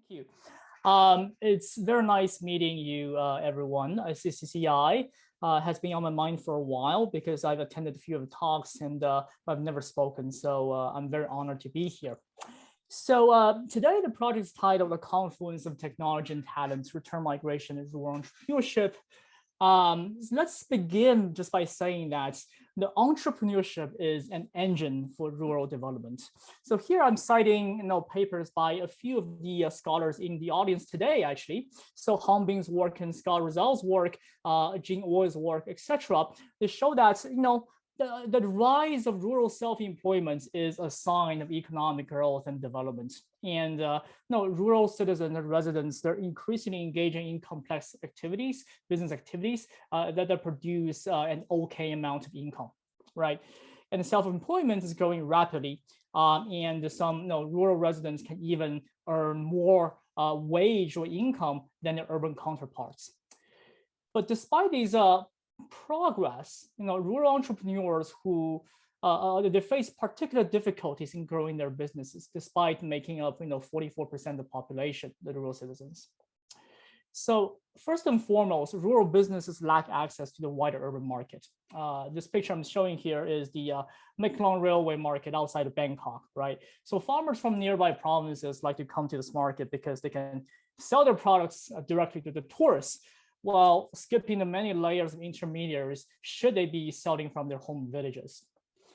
you. It's very nice meeting you, everyone. SCCEI has been on my mind for a while because I've attended a few of the talks and I've never spoken. So I'm very honored to be here. So today the project is titled "The Confluence of Technology and Talent: Return Migration and Rural Entrepreneurship." Let's begin just by saying that the entrepreneurship is an engine for rural development. So here I'm citing papers by a few of the scholars in the audience today, actually. So Hongbin's work and Scott Rizal's work, Jean Oi's work, etc. They show that the rise of rural self-employment is a sign of economic growth and development. And rural citizens and residents, they're increasingly engaging in complex activities, business activities that produce an okay amount of income, right? And self-employment is growing rapidly. And some rural residents can even earn more wage or income than their urban counterparts. But despite these progress, rural entrepreneurs who they face particular difficulties in growing their businesses, despite making up 44% of the population, the rural citizens. So first and foremost, rural businesses lack access to the wider urban market. This picture I'm showing here is the Mekong Railway market outside of Bangkok, right? So farmers from nearby provinces like to come to this market because they can sell their products directly to the tourists, while skipping the many layers of intermediaries should they be selling from their home villages.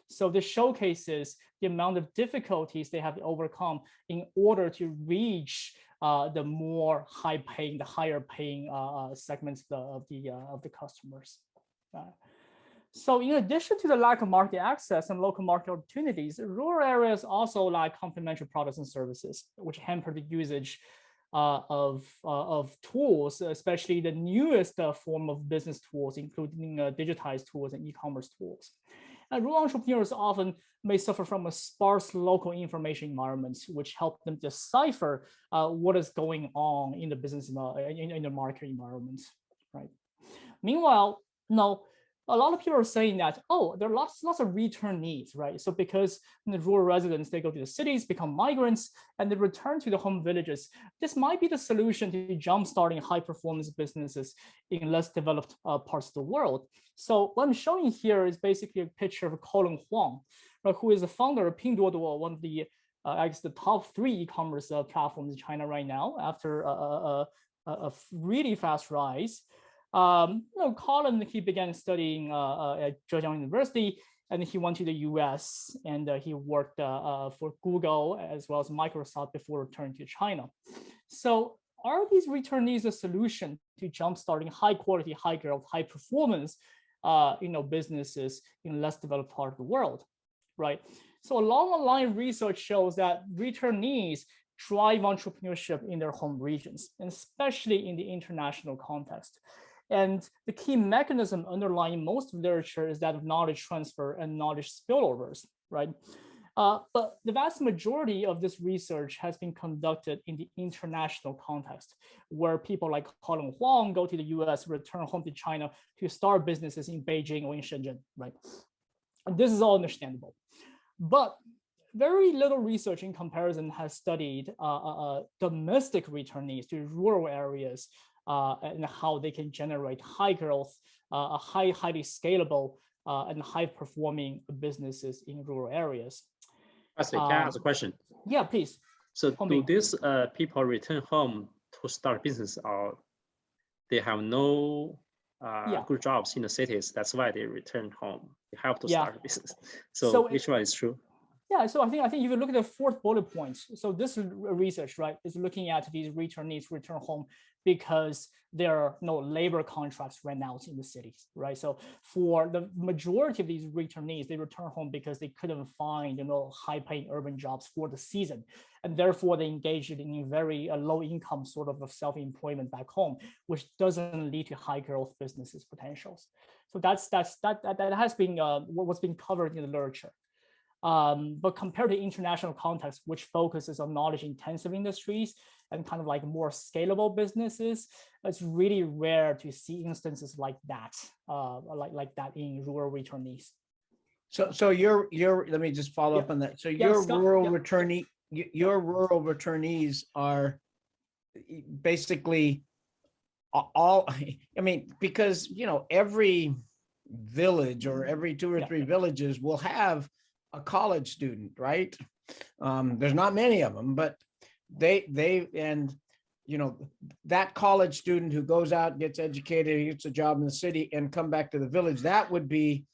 So this showcases the amount of difficulties they have to overcome in order to reach the more high-paying, the higher-paying segments of the customers. So in addition to the lack of market access and local market opportunities, rural areas also lack complementary products and services, which hamper the usage of tools, especially the newest form of business tools, including digitized tools and e-commerce tools. And rural entrepreneurs often may suffer from a sparse local information environment, which help them decipher what is going on in the business in the market environment, right? Meanwhile, a lot of people are saying that, there are lots of return needs, right? So because the rural residents, they go to the cities, become migrants, and they return to the home villages. This might be the solution to jumpstarting high-performance businesses in less developed parts of the world. So what I'm showing here is basically a picture of Colin Huang, who is the founder of Pinduoduo, one of the, I guess, the top 3 e-commerce platforms in China right now, after a really fast rise. Colin, he began studying at Zhejiang University, and he went to the US and he worked for Google as well as Microsoft before returning to China. So are these returnees a solution to jumpstarting high quality, high growth, high performance businesses in less developed part of the world, right? So along the line, research shows that returnees drive entrepreneurship in their home regions, and especially in the international context. And the key mechanism underlying most literature is that of knowledge transfer and knowledge spillovers, right? But the vast majority of this research has been conducted in the international context, where people like Colin Huang go to the US, return home to China to start businesses in Beijing or in Shenzhen, right? And this is all understandable. But very little research in comparison has studied domestic returnees to rural areas and how they can generate high growth, highly scalable, and high performing businesses in rural areas. Wesley, can I ask a question? Yeah, please. So do these people return home to start business, or they have no good jobs in the cities? That's why they return home. They have to start a business. So which one is true? Yeah, so I think if you look at the 4th bullet point, so this research, right, is looking at these returnees return home because there are no labor contracts right now in the cities, right? So for the majority of these returnees, they return home because they couldn't find high-paying urban jobs for the season, and therefore they engaged in very low-income sort of self-employment back home, which doesn't lead to high-growth businesses potentials. So that has been what's been covered in the literature. But compared to international context, which focuses on knowledge-intensive industries and kind of like more scalable businesses, it's really rare to see instances like that, like that in rural returnees. So your let me just follow up on that. So your rural returnee, your rural returnees are basically all, I mean, because, you know, every village or every 2 or 3 villages will have a college student, right? There's not many of them, but and you know, that college student who goes out, gets educated, gets a job in the city and come back to the village, that would be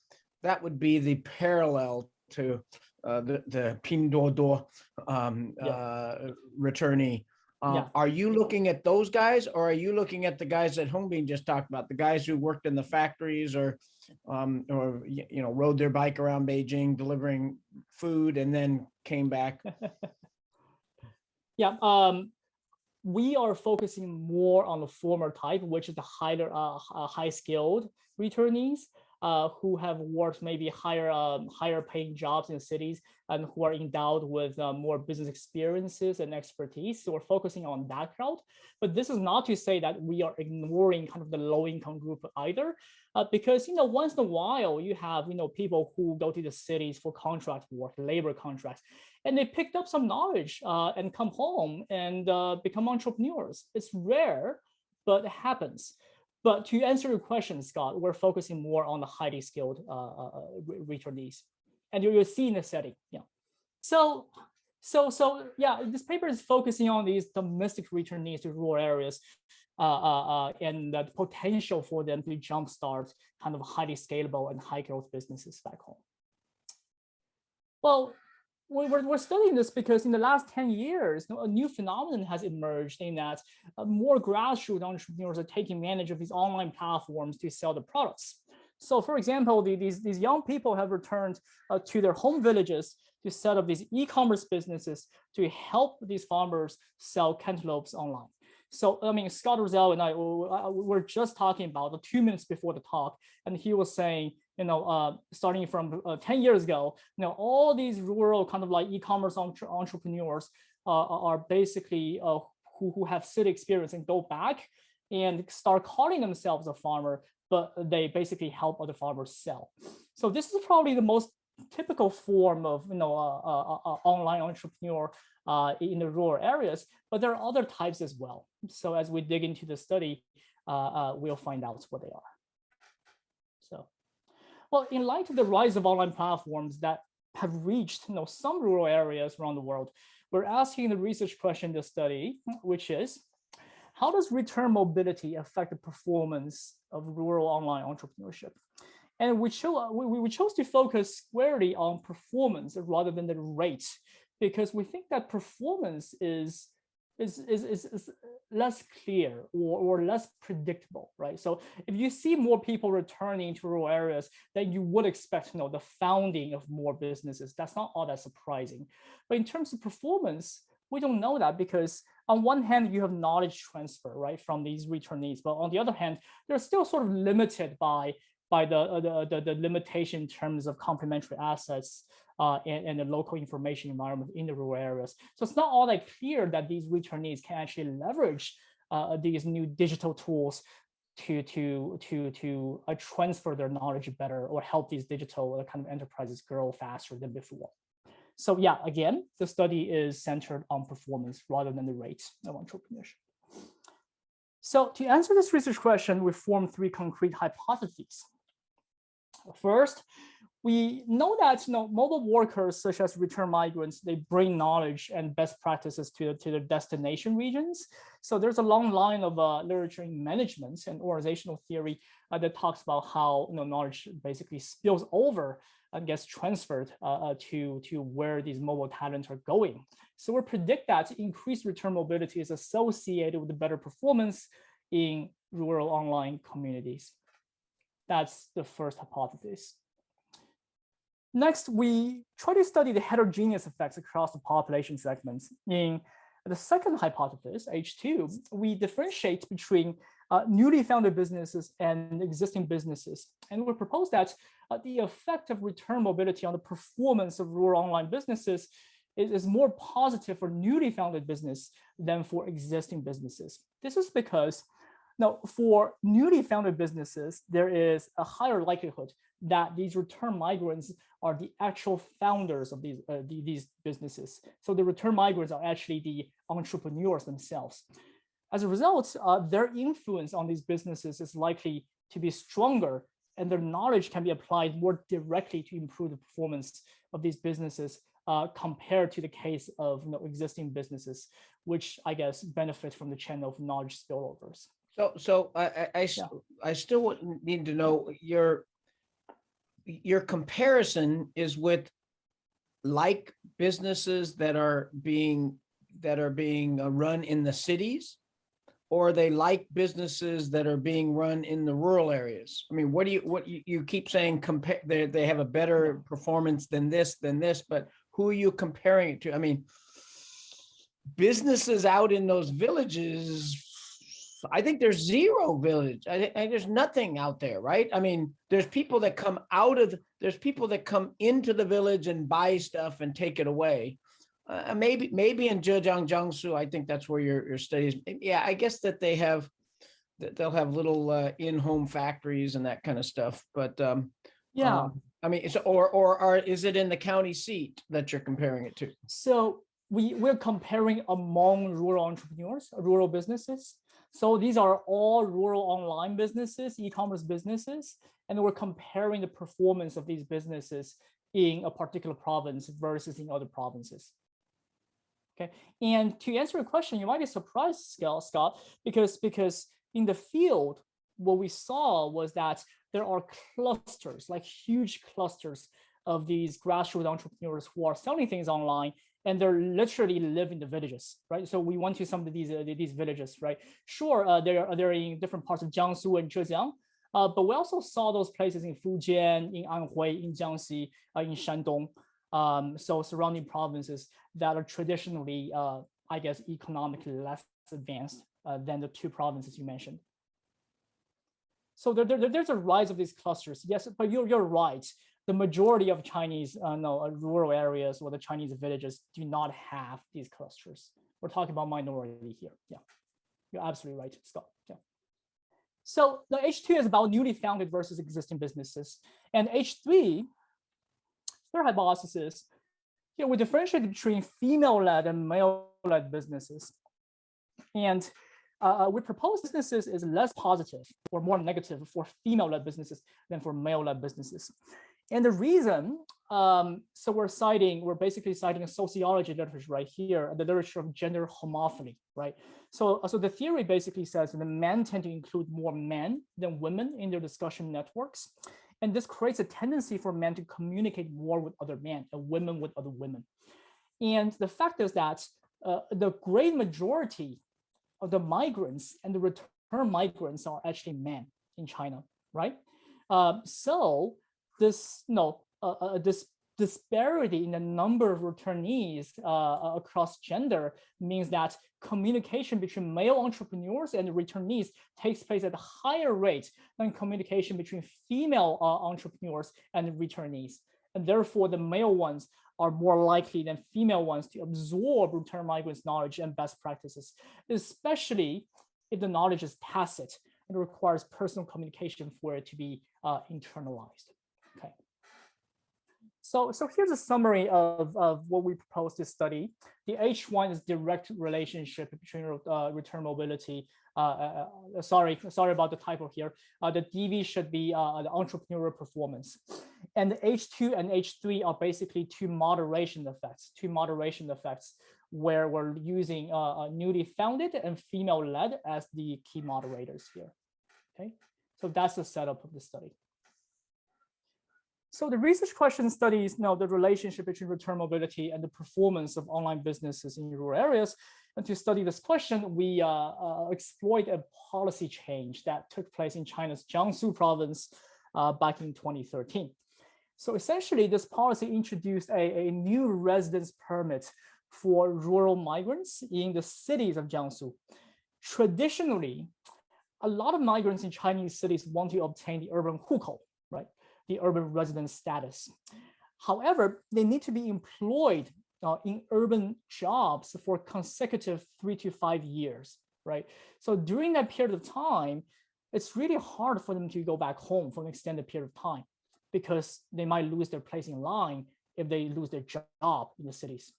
the parallel to the Pinduoduo returnee. Are you looking at those guys, or are you looking at the guys that Hongbin just talked about, the guys who worked in the factories or you know, rode their bike around Beijing delivering food and then came back? We are focusing more on the former type, which is the high skilled returnees who have worked maybe higher paying jobs in the cities and who are endowed with more business experiences and expertise. So we're focusing on that crowd. But this is not to say that we are ignoring kind of the low income group either, because, you know, once in a while you have, you know, people who go to the cities for contract work, labor contracts, and they picked up some knowledge and come home and become entrepreneurs. It's rare, but it happens. But to answer your question, Scott, we're focusing more on the highly skilled returnees, and you'll see in the setting. So this paper is focusing on these domestic returnees to rural areas and the potential for them to jumpstart kind of highly scalable and high growth businesses back home. Well, we're studying this because in the last 10 years, a new phenomenon has emerged in that more grassroots entrepreneurs are taking advantage of these online platforms to sell their products. So for example, these young people have returned to their home villages to set up these e-commerce businesses to help these farmers sell cantaloupes online. So, I mean, Scott Rosell and I were just talking about 2 minutes before the talk, and he was saying, you know, starting from 10 years ago, you know, all these rural kind of like e-commerce entrepreneurs are basically who have city experience and go back and start calling themselves a farmer, but they basically help other farmers sell. So this is probably the most typical form of, you know, online entrepreneur in the rural areas, but there are other types as well. So as we dig into the study, we'll find out what they are. So, well, in light of the rise of online platforms that have reached, you know, some rural areas around the world, we're asking the research question in the study, which is, how does return mobility affect the performance of rural online entrepreneurship? And we chose to focus squarely on performance rather than the rate, because we think that performance is less clear or less predictable, right? So if you see more people returning to rural areas, then you would expect, you know, the founding of more businesses. That's not all that surprising. But in terms of performance, we don't know that, because on one hand, you have knowledge transfer, right, from these returnees, but on the other hand, they're still sort of limited by the limitation in terms of complementary assets and the local information environment in the rural areas. So it's not all that clear that these returnees can actually leverage these new digital tools to transfer their knowledge better, or help these digital kind of enterprises grow faster than before. So yeah, again, the study is centered on performance rather than the rate of entrepreneurship. So to answer this research question, we formed 3 concrete hypotheses. First, we know that, you know, mobile workers such as return migrants, they bring knowledge and best practices to their destination regions. So there's a long line of literature in management and organizational theory that talks about how, you know, knowledge basically spills over and gets transferred to where these mobile talents are going. So we predict that increased return mobility is associated with better performance in rural online communities. That's the first hypothesis. Next, we try to study the heterogeneous effects across the population segments. In the second hypothesis, H2, we differentiate between newly founded businesses and existing businesses. And we propose that the effect of return mobility on the performance of rural online businesses is more positive for newly founded business than for existing businesses. This is because, now, for newly founded businesses, there is a higher likelihood that these return migrants are the actual founders of these businesses. So the return migrants are actually the entrepreneurs themselves. As a result, their influence on these businesses is likely to be stronger, and their knowledge can be applied more directly to improve the performance of these businesses compared to the case of existing businesses, which I guess benefit from the channel of knowledge spillovers. So I still would need to know your comparison is with like businesses that are being run in the cities, or are they like businesses that are being run in the rural areas? I mean, what you keep saying compare they have a better performance than this, but who are you comparing it to? I mean, businesses out in those villages, I think there's zero village. There's nothing out there, right? I mean, there's people that come into the village and buy stuff and take it away. Maybe in Zhejiang, Jiangsu, I think that's where your studies. Yeah, I guess that they'll have little in-home factories and that kind of stuff. But yeah, I mean, or is it in the county seat that you're comparing it to? So we're comparing among rural entrepreneurs, rural businesses. So these are all rural online businesses, e-commerce businesses, and we're comparing the performance of these businesses in a particular province versus in other provinces. Okay, and to answer your question, you might be surprised, Scott, because in the field, what we saw was that there are clusters, like huge clusters of these grassroots entrepreneurs who are selling things online, and they're literally live in the villages, right? So we went to some of these villages, right? Sure, they're in different parts of Jiangsu and Zhejiang, but we also saw those places in Fujian, in Anhui, in Jiangxi, in Shandong. So surrounding provinces that are traditionally, I guess, economically less advanced than the two provinces you mentioned. So there's a rise of these clusters, yes, but you're right. The majority of Chinese rural areas or the Chinese villages do not have these clusters. We're talking about minority here. Yeah, you're absolutely right, Scott. Yeah. So the H2 is about newly founded versus existing businesses, and H3. Their hypothesis, we differentiate between female-led and male-led businesses. And we propose businesses is less positive or more negative for female-led businesses than for male-led businesses. And the reason, so we're basically citing a sociology literature right here, the literature of gender homophily, right? So the theory basically says that the men tend to include more men than women in their discussion networks. And this creates a tendency for men to communicate more with other men and women with other women. And the fact is that the great majority of the migrants and the return migrants are actually men in China, right? So this, this disparity in the number of returnees across gender means that communication between male entrepreneurs and returnees takes place at a higher rate than communication between female entrepreneurs and returnees. And therefore, the male ones are more likely than female ones to absorb return migrants' knowledge and best practices, especially if the knowledge is tacit and requires personal communication for it to be internalized. Okay. So here's a summary of what we propose to study. The H1 is direct relationship between return mobility. Sorry about the typo here. The DV should be the entrepreneurial performance. And the H2 and H3 are basically two moderation effects where we're using newly founded and female-led as the key moderators here. Okay, so that's the setup of the study. So the research question studies the relationship between return mobility and the performance of online businesses in rural areas. And to study this question, we exploit a policy change that took place in China's Jiangsu province back in 2013. So essentially, this policy introduced a new residence permit for rural migrants in the cities of Jiangsu. Traditionally, a lot of migrants in Chinese cities want to obtain the urban hukou, right? The urban residence status. However, they need to be employed in urban jobs for consecutive 3 to 5 years, right? So during that period of time, it's really hard for them to go back home for an extended period of time because they might lose their place in line if they lose their job in the cities.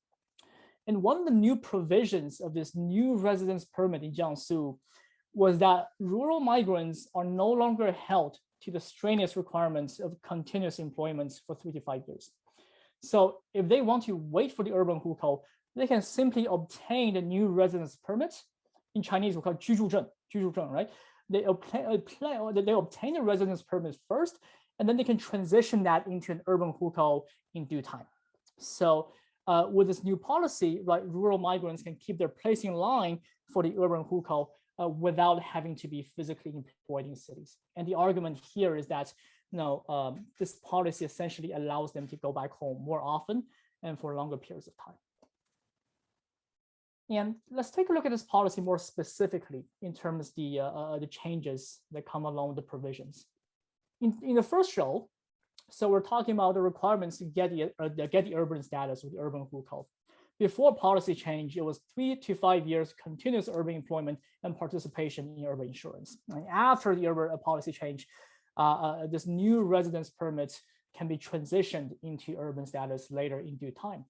And one of the new provisions of this new residence permit in Jiangsu was that rural migrants are no longer held to the strenuous requirements of continuous employment for 3 to 5 years. So if they want to wait for the urban hukou, they can simply obtain the new residence permit. In Chinese, we call it 居住证, right? They obtain the residence permit first, and then they can transition that into an urban hukou in due time. So with this new policy, right, rural migrants can keep their place in line for the urban hukou without having to be physically employed in cities. And the argument here is that this policy essentially allows them to go back home more often and for longer periods of time. And let's take a look at this policy more specifically in terms of the changes that come along with the provisions. In the first show, so we're talking about the requirements to get the urban status with the urban hukou. Before policy change, it was 3 to 5 years continuous urban employment and participation in urban insurance. And after the urban policy change, this new residence permit can be transitioned into urban status later in due time.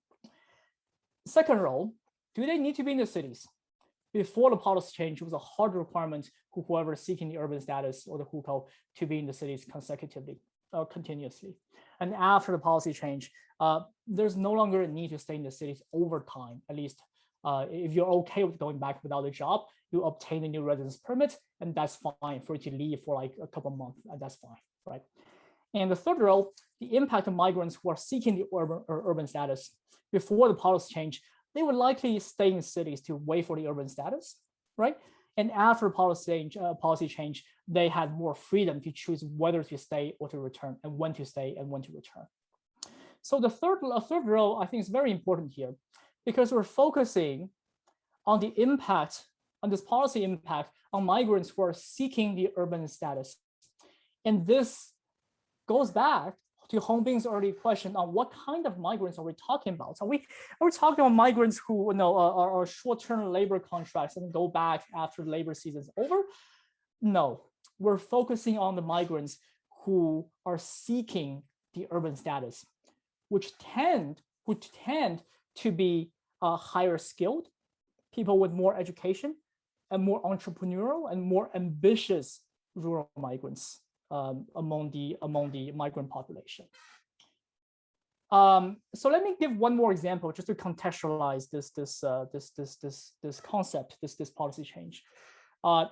Second row, do they need to be in the cities? Before the policy change, it was a hard requirement for whoever is seeking the urban status or the hukou to be in the cities consecutively or continuously. And after the policy change, there's no longer a need to stay in the cities over time. At least if you're okay with going back without a job, you obtain a new residence permit, and that's fine for you to leave for like a couple of months, and that's fine, right? And the third row, the impact of migrants who are seeking the urban status. Before the policy change, they would likely stay in cities to wait for the urban status, right? And after policy change, they had more freedom to choose whether to stay or to return, and when to stay and when to return. So the third row, I think, is very important here, because we're focusing on the impact, on this policy impact on migrants who are seeking the urban status. And this goes back to Hongbing's early question on what kind of migrants are we talking about? Are we talking about migrants who are short-term labor contracts and go back after the labor season is over? No, we're focusing on the migrants who are seeking the urban status, which tend to be higher skilled, people with more education, and more entrepreneurial and more ambitious rural migrants among the migrant population. So let me give one more example just to contextualize this concept, this policy change.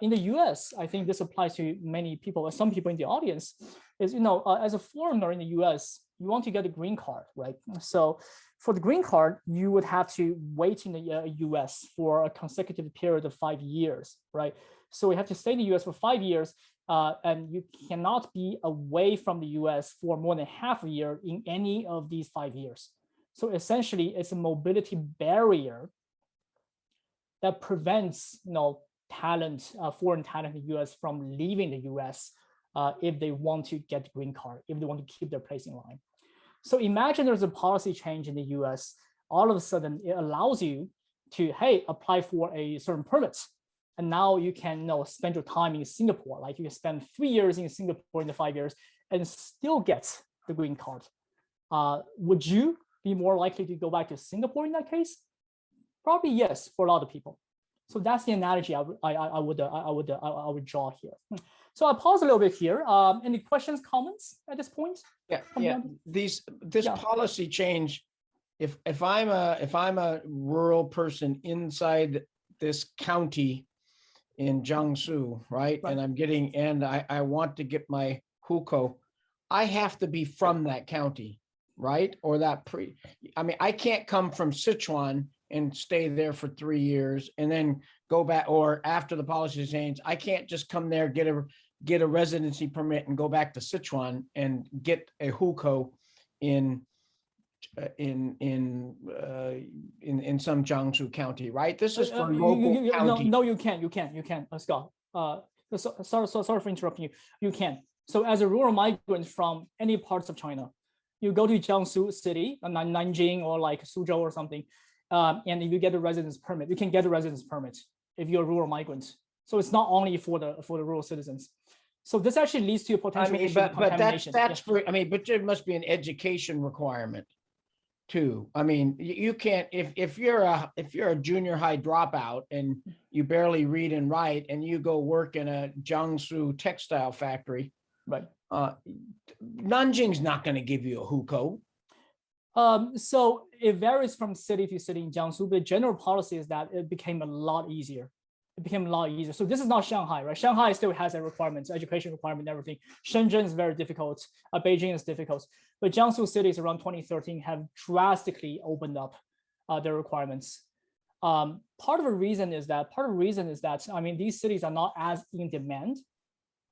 In the U.S., I think this applies to many people, some people in the audience. Is as a foreigner in the U.S., you want to get a green card, right? So for the green card, you would have to wait in the U.S. for a consecutive period of 5 years, right? So you have to stay in the U.S. for 5 years, and you cannot be away from the U.S. for more than half a year in any of these 5 years. So essentially, it's a mobility barrier that prevents foreign talent in the U.S. from leaving the U.S. If they want to get the green card, if they want to keep their place in line. So imagine there's a policy change in the U.S. All of a sudden, it allows you to, hey, apply for a certain permit. And now you can spend your time in Singapore. Like you can spend 3 years in Singapore in the 5 years and still get the green card. Would you be more likely to go back to Singapore in that case? Probably yes, for a lot of people. So that's the analogy I would draw here. So I'll pause a little bit here. Any questions, comments at this point? Yeah. This policy change. If I'm a rural person inside this county in Jiangsu, right? And I want to get my hukou, I have to be from that county, right? Or I can't come from Sichuan and stay there for 3 years and then go back, or after the policy change, I can't just come there, get a residency permit and go back to Sichuan and get a hukou in some Jiangsu county, right? This is for local county. No, you can, Scott. Sorry for interrupting you. You can. So as a rural migrant from any parts of China, you go to Jiangsu city, Nanjing or like Suzhou or something, and you get a residence permit. You can get a residence permit if you're a rural migrant. So it's not only for the rural citizens. So this actually leads to a potential issue of contamination. But that's for. But there must be an education requirement. too. I mean, you can't, if you're a junior high dropout and you barely read and write and you go work in a Jiangsu textile factory, right? Nanjing's not going to give you a hukou. So it varies from city to city in Jiangsu, but general policy is that it became a lot easier. It became a lot easier. So this is not Shanghai, right? Shanghai still has a requirements, education requirement, everything. Shenzhen is very difficult. Beijing is difficult. But Jiangsu cities around 2013 have drastically opened up their requirements. Part of the reason is that, I mean, these cities are not as in demand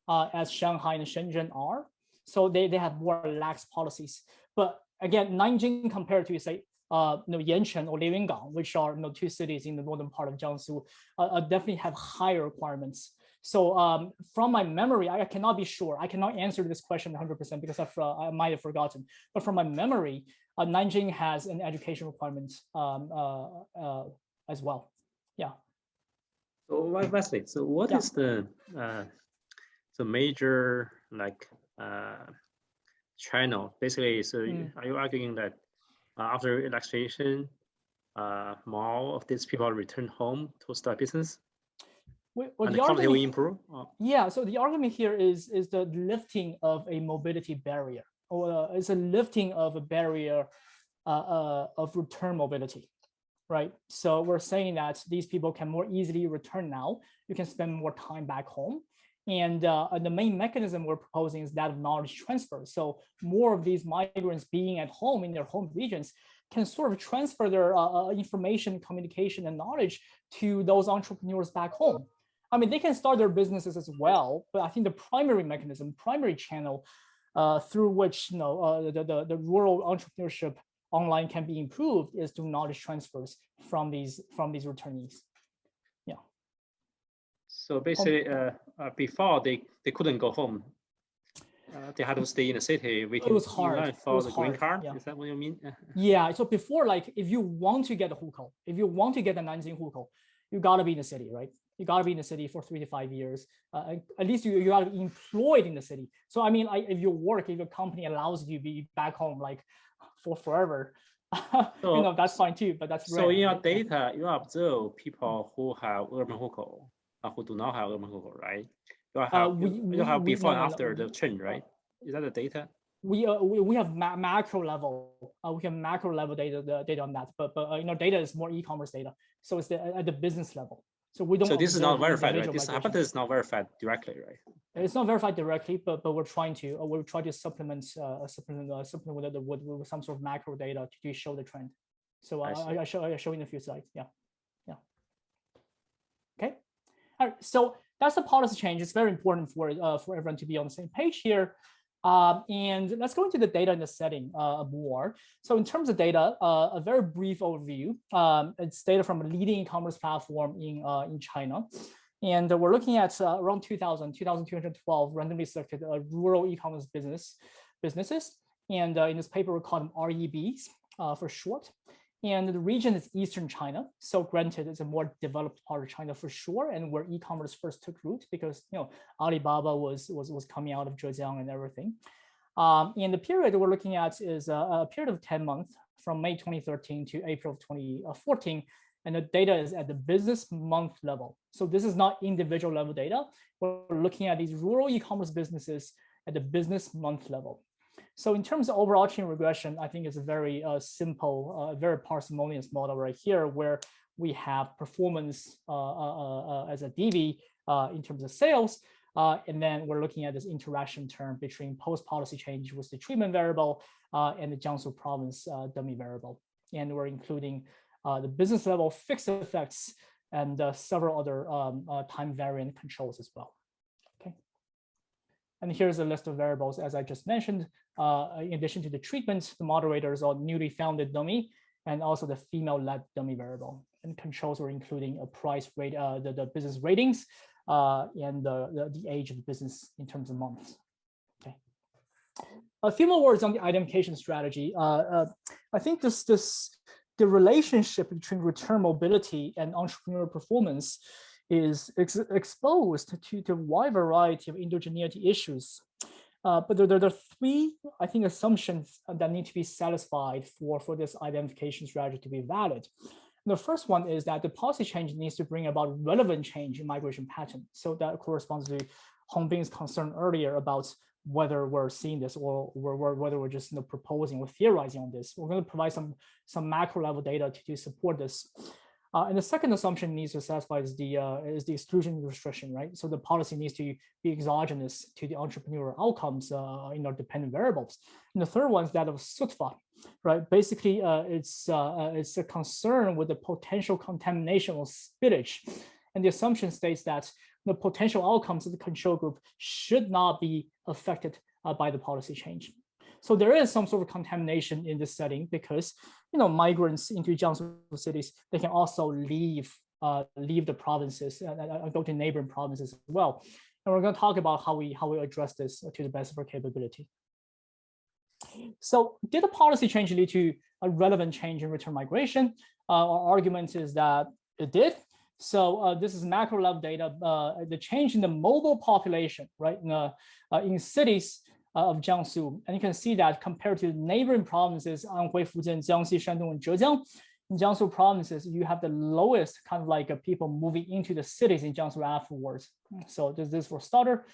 as Shanghai and Shenzhen are. So they have more lax policies. But again, Nanjing compared to, say, Yancheng or Liuyingang, which are two cities in the northern part of Jiangsu, definitely have higher requirements. So from my memory, I cannot be sure. I cannot answer this question 100% because I might have forgotten. But from my memory, Nanjing has an education requirement as well. Yeah. So Wesley, so what is the major channel? Basically, so are you arguing that after relaxation, more of these people return home to start business? Well, and the quality will improve? Yeah, so the argument here is the lifting of a mobility barrier, or it's a lifting of a barrier of return mobility, right? So we're saying that these people can more easily return now. You can spend more time back home. And the main mechanism we're proposing is that of knowledge transfer. So more of these migrants being at home in their home regions can sort of transfer their information, communication, and knowledge to those entrepreneurs back home. I mean, they can start their businesses as well, but I think the primary mechanism, primary channel through which the rural entrepreneurship online can be improved is through knowledge transfers from these returnees. Yeah. So basically, before they couldn't go home. They had to stay in the city waiting in line for the green card. Yeah. Is that what you mean? Yeah. So before, like, if you want to get a hukou, if you want to get a Nanjing hukou, you gotta be in the city, right? You gotta be in the city for 3 to 5 years. At least you gotta be employed in the city. So I mean, if you work, if your company allows you to be back home like for forever, so, that's fine too. But that's so rare, in your data, you observe people who have urban hukou, who do not have urban hukou, right? You have before and after the change, right? Is that the data? We have macro level. We have macro level data on that, but data is more e-commerce data, so it's at the business level. So we don't. So this is not verified, right? This hypothesis is not verified directly, right? It's not verified directly, but we're trying to supplement with some sort of macro data to show the trend. So I show in a few slides. Yeah. Okay. All right. So that's the policy change. It's very important for everyone to be on the same page here. And let's go into the data in the setting more. So in terms of data, a very brief overview. It's data from a leading e-commerce platform in China. And we're looking at around 2,212 randomly selected rural e-commerce businesses. And in this paper, we call them REBs for short. And the region is Eastern China. So granted, it's a more developed part of China for sure, and where e-commerce first took root because Alibaba was coming out of Zhejiang and everything. And the period we're looking at is a period of 10 months from May 2013 to April of 2014. And the data is at the business month level. So this is not individual level data. We're looking at these rural e-commerce businesses at the business month level. So in terms of overarching regression, I think it's a very simple, very parsimonious model right here, where we have performance as a DV in terms of sales. And then we're looking at this interaction term between post-policy change with the treatment variable and the Jiangsu province dummy variable. And we're including the business level fixed effects and several other time variant controls as well. Okay. And here's a list of variables, as I just mentioned. In addition to the treatment, the moderators are newly founded dummy and also the female-led dummy variable. And controls were including a price rate, the business ratings, and the age of the business in terms of months. Okay. A few more words on the identification strategy. I think the relationship between return mobility and entrepreneurial performance is exposed to a wide variety of endogeneity issues. But there are three, I think, assumptions that need to be satisfied for this identification strategy to be valid. The first one is that the policy change needs to bring about relevant change in migration pattern. So that corresponds to Hongbin's concern earlier about whether we're seeing this or whether we're just proposing or theorizing on this. We're going to provide some macro level data to support this. And the second assumption needs to satisfy is the exclusion restriction, right? So the policy needs to be exogenous to the entrepreneurial outcomes in our dependent variables. And the third one is that of sutva, right? Basically, it's a concern with the potential contamination or spillage. And the assumption states that the potential outcomes of the control group should not be affected by the policy change. So there is some sort of contamination in this setting because migrants into Jiangsu cities, they can also leave the provinces and go to neighboring provinces as well. And we're going to talk about how we address this to the best of our capability. So did the policy change lead to a relevant change in return migration? Our argument is that it did. So this is macro level data, the change in the mobile population, right, in cities of Jiangsu. And you can see that compared to the neighboring provinces, Anhui, Fujian, Jiangxi, Shandong, and Zhejiang, in Jiangsu provinces, you have the lowest kind of like people moving into the cities in Jiangsu afterwards. So this is for starter.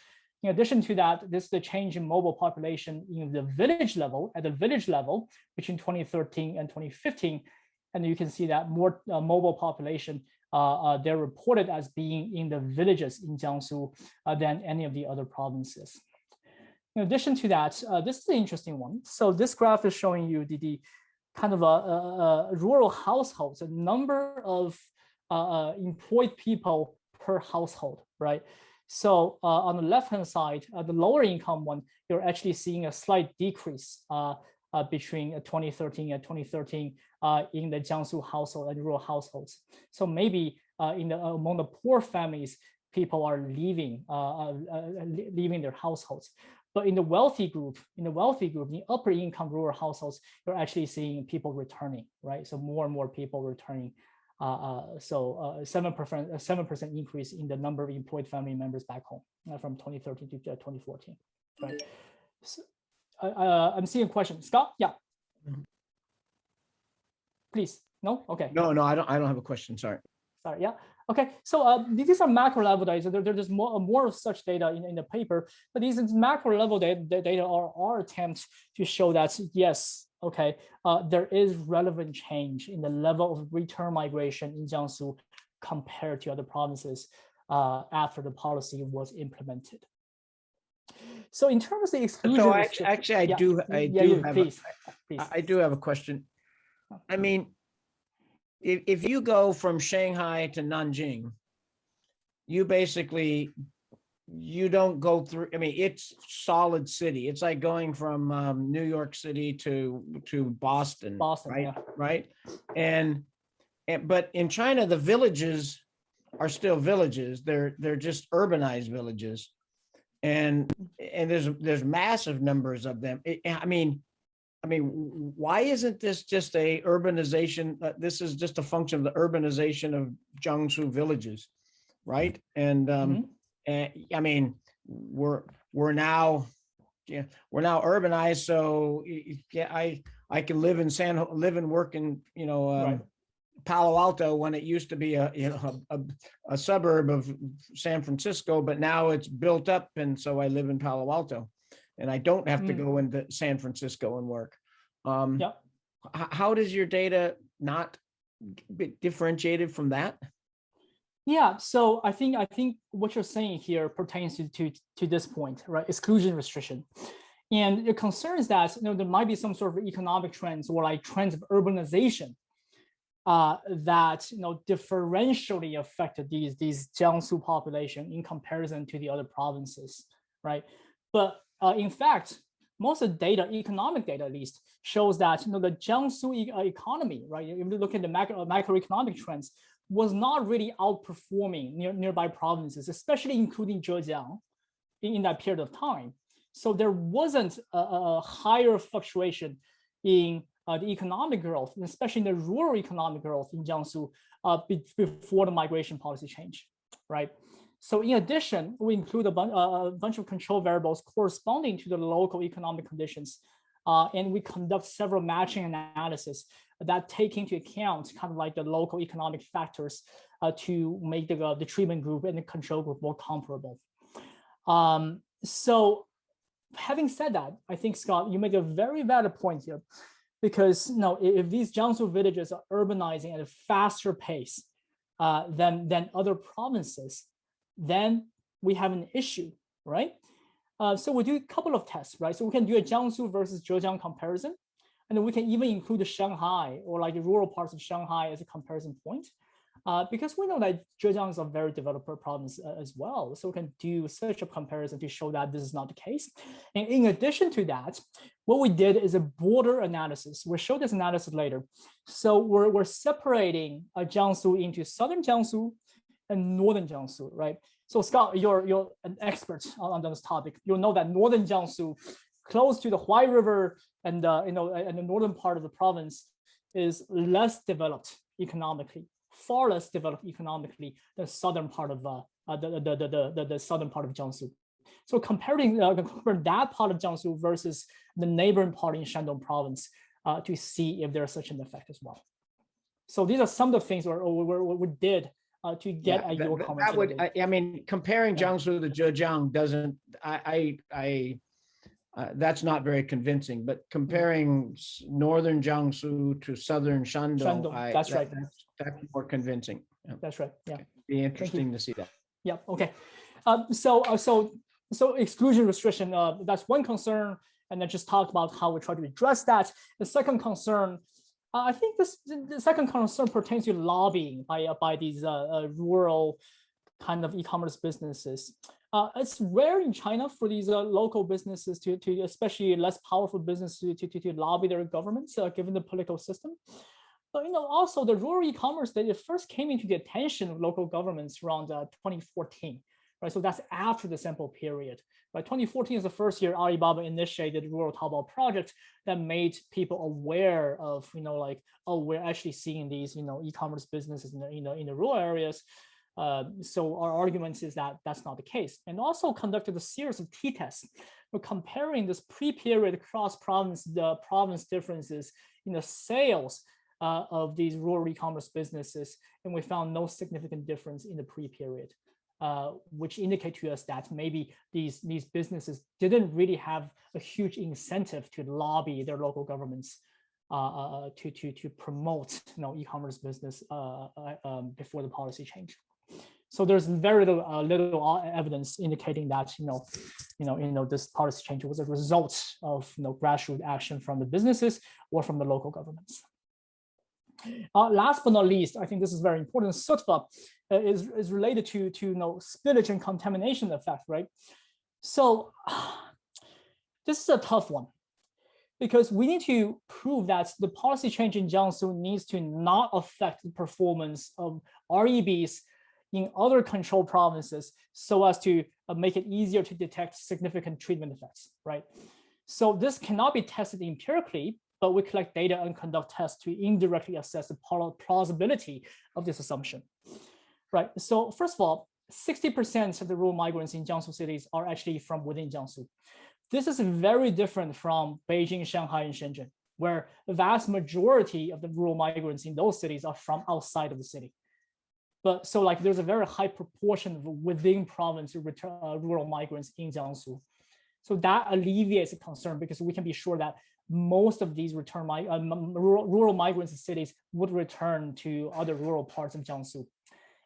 In addition to that, this is the change in mobile population in the village level, at the village level between 2013 and 2015. And you can see that more mobile population, they're reported as being in the villages in Jiangsu than any of the other provinces. In addition to that, this is the interesting one. So this graph is showing you the kind of rural households, the number of employed people per household, right? So on the left-hand side, the lower income one, you're actually seeing a slight decrease between 2013 and 2013 in the Jiangsu household and rural households. So maybe among the poor families, people are leaving their households. But in the wealthy group, in the upper income rural households, you're actually seeing people returning, right? So more and more people returning. So 7% increase in the number of employed family members back home from 2013 to 2014, right? So, I'm seeing a question. Scott, yeah. Please. No? Okay. No, I don't have a question. Sorry. Yeah. Okay. So these are macro level data. There's more of such data in the paper, but these macro level data are our attempt to show that yes, okay, there is relevant change in the level of return migration in Jiangsu compared to other provinces after the policy was implemented. So in terms of the exclusion, so actually, I do have a question. I mean, if you go from Shanghai to Nanjing, you don't go through, I mean, it's solid city. It's like going from New York City to Boston, right? Yeah. Right. But in China, the villages are still villages. They're just urbanized villages. And there's massive numbers of them. I mean, why isn't this just a urbanization? This is just a function of the urbanization of Jiangsu villages, right? And and I mean, we're now urbanized. So yeah, I can live and work in right. Palo Alto when it used to be a suburb of San Francisco, but now it's built up, and so I live in Palo Alto, and I don't have to go into San Francisco and work. Yeah. How does your data not be differentiated from that? Yeah, so I think what you're saying here pertains to this point, right? Exclusion restriction. And the concern is that there might be some sort of economic trends or like trends of urbanization that differentially affected these Jiangsu population in comparison to the other provinces, right? But in fact, most of the data, economic data at least, shows that the Jiangsu economy, right? If you look at the macroeconomic trends, was not really outperforming nearby provinces, especially including Zhejiang, in that period of time. So there wasn't a higher fluctuation in the economic growth, especially in the rural economic growth in Jiangsu before the migration policy change, right? So in addition, we include a bunch of control variables corresponding to the local economic conditions. And we conduct several matching analysis that take into account kind of like the local economic factors to make the treatment group and the control group more comparable. So having said that, I think, Scott, you make a very valid point here, because if these Jiangsu villages are urbanizing at a faster pace than other provinces, then we have an issue, right? So we do a couple of tests, right? So we can do a Jiangsu versus Zhejiang comparison, and then we can even include Shanghai or like the rural parts of Shanghai as a comparison point, because we know that Zhejiang is a very developed province as well. So we can do such a comparison to show that this is not the case. And in addition to that, what we did is a border analysis. We'll show this analysis later. So we're separating Jiangsu into southern Jiangsu and northern Jiangsu, right? So Scott, you're an expert on this topic. You'll know that northern Jiangsu, close to the Huai River and and the northern part of the province, is less developed economically, far less developed economically than southern part of the southern part of Jiangsu. So comparing that part of Jiangsu versus the neighboring part in Shandong province to see if there's such an effect as well. So these are some of the things we did to get at your comments. I mean, comparing Jiangsu to Zhejiang doesn't, that's not very convincing, but comparing northern Jiangsu to southern Shandong, that's right. That's more convincing. Yeah. That's right. Yeah. Okay. Be interesting to see that. Yeah. Okay. So exclusion restriction, that's one concern, and I just talked about how we try to address that. The second concern, I think the second concern pertains to lobbying by these rural kind of e-commerce businesses. It's rare in China for these local businesses to especially less powerful businesses to lobby their governments, given the political system. But also the rural e-commerce, it first came into the attention of local governments around 2014, right? So that's after the sample period. Right, 2014 is the first year Alibaba initiated the Rural Taobao project that made people aware of, we're actually seeing these, e-commerce businesses in the rural areas. So our argument is that that's not the case, and also conducted a series of t-tests. We're comparing this pre-period cross-province, the province differences in the sales of these rural e-commerce businesses, and we found no significant difference in the pre-period. Which indicate to us that maybe these businesses didn't really have a huge incentive to lobby their local governments to promote e-commerce business before the policy change. So there's very little evidence indicating that this policy change was a result of grassroots action from the businesses or from the local governments. Last but not least, I think this is very important. SUTVA is related to spillage and contamination effect, right? So this is a tough one, because we need to prove that the policy change in Jiangsu needs to not affect the performance of REBs in other control provinces so as to make it easier to detect significant treatment effects, right? So this cannot be tested empirically, but we collect data and conduct tests to indirectly assess the plausibility of this assumption, right? So first of all, 60% of the rural migrants in Jiangsu cities are actually from within Jiangsu. This is very different from Beijing, Shanghai, and Shenzhen, where the vast majority of the rural migrants in those cities are from outside of the city. But so there's a very high proportion of within province rural migrants in Jiangsu. So that alleviates the concern, because we can be sure that most of these rural migrants in cities would return to other rural parts of Jiangsu.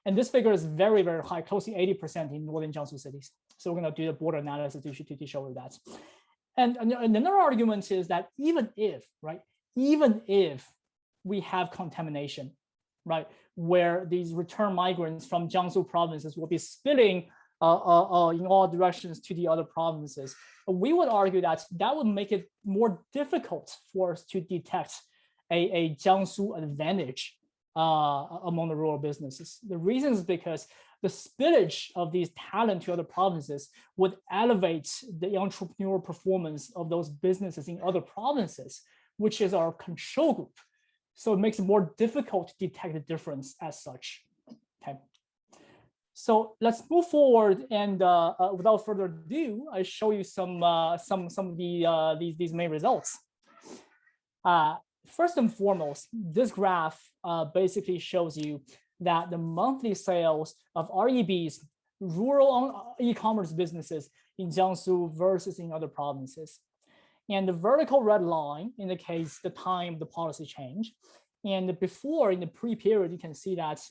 And this figure is very, very high, close to 80% in northern Jiangsu cities. So we're going to do the border analysis to show you that. And another argument is that even if we have contamination, right, where these return migrants from Jiangsu provinces will be spilling in all directions to the other provinces, we would argue that would make it more difficult for us to detect a Jiangsu advantage among the rural businesses. The reason is because the spillage of these talent to other provinces would elevate the entrepreneurial performance of those businesses in other provinces, which is our control group. So it makes it more difficult to detect the difference as such. Okay. So let's move forward, and without further ado, I show you some of these main results. First and foremost, this graph basically shows you that the monthly sales of REBs, rural e-commerce businesses in Jiangsu versus in other provinces. And the vertical red line indicates the time of the policy change. And before, in the pre-period, you can see that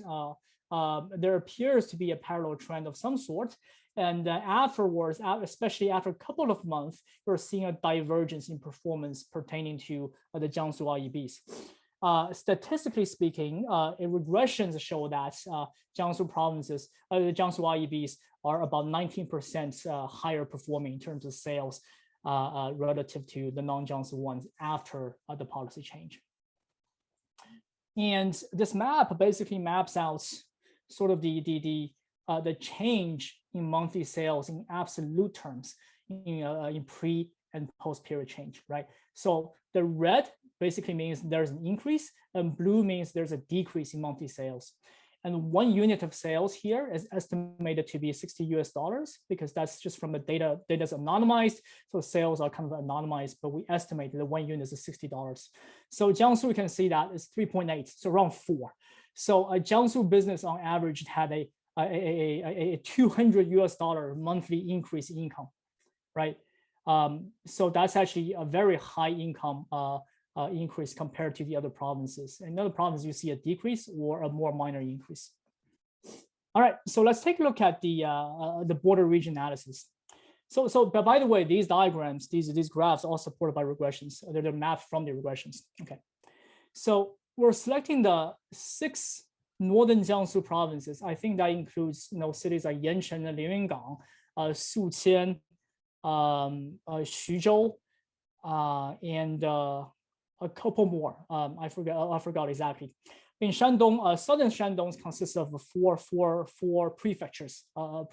there appears to be a parallel trend of some sort. And afterwards, especially after a couple of months, we're seeing a divergence in performance pertaining to the Jiangsu REBs. Statistically speaking, regressions show that Jiangsu provinces, the Jiangsu REBs are about 19% higher performing in terms of sales relative to the non-Jiangsu ones after the policy change. And this map basically maps out sort of the change in monthly sales in absolute terms in pre and post period change, right? So the red basically means there's an increase, and blue means there's a decrease in monthly sales. And 1 unit of sales here is estimated to be $60 because that's just from the data. Data's anonymized, so sales are kind of anonymized, but we estimate that 1 unit is $60. So Jiangsu, we can see that is 3.8, so around 4. So a Jiangsu business on average had a $200 monthly increase in income, right? So that's actually a very high income increase compared to the other provinces. In other provinces, you see a decrease or a more minor increase. All right, so let's take a look at the border region analysis. But by the way, these diagrams, these graphs, are supported by regressions. They're mapped from the regressions. Okay, so we're selecting the 6 northern Jiangsu provinces. I think that includes cities like Yancheng and Liuyungang, Suqian, Xuzhou, and a couple more. I forgot exactly. In Shandong, southern Shandong consists of four prefectures. 4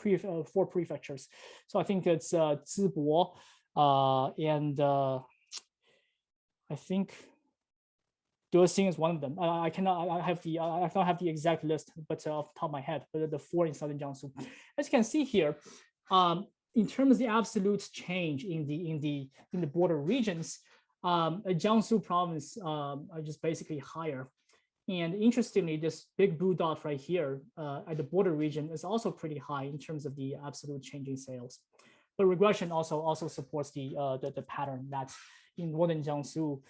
prefectures. So I think it's Zibo, and I think Dexing is one of them. I don't have the exact list, but off the top of my head, but the 4 in southern Jiangsu. As you can see here, in terms of the absolute change in the border regions, Jiangsu province are just basically higher. And interestingly, this big blue dot right here at the border region is also pretty high in terms of the absolute change in sales. But regression also supports the pattern that in northern Jiangsu,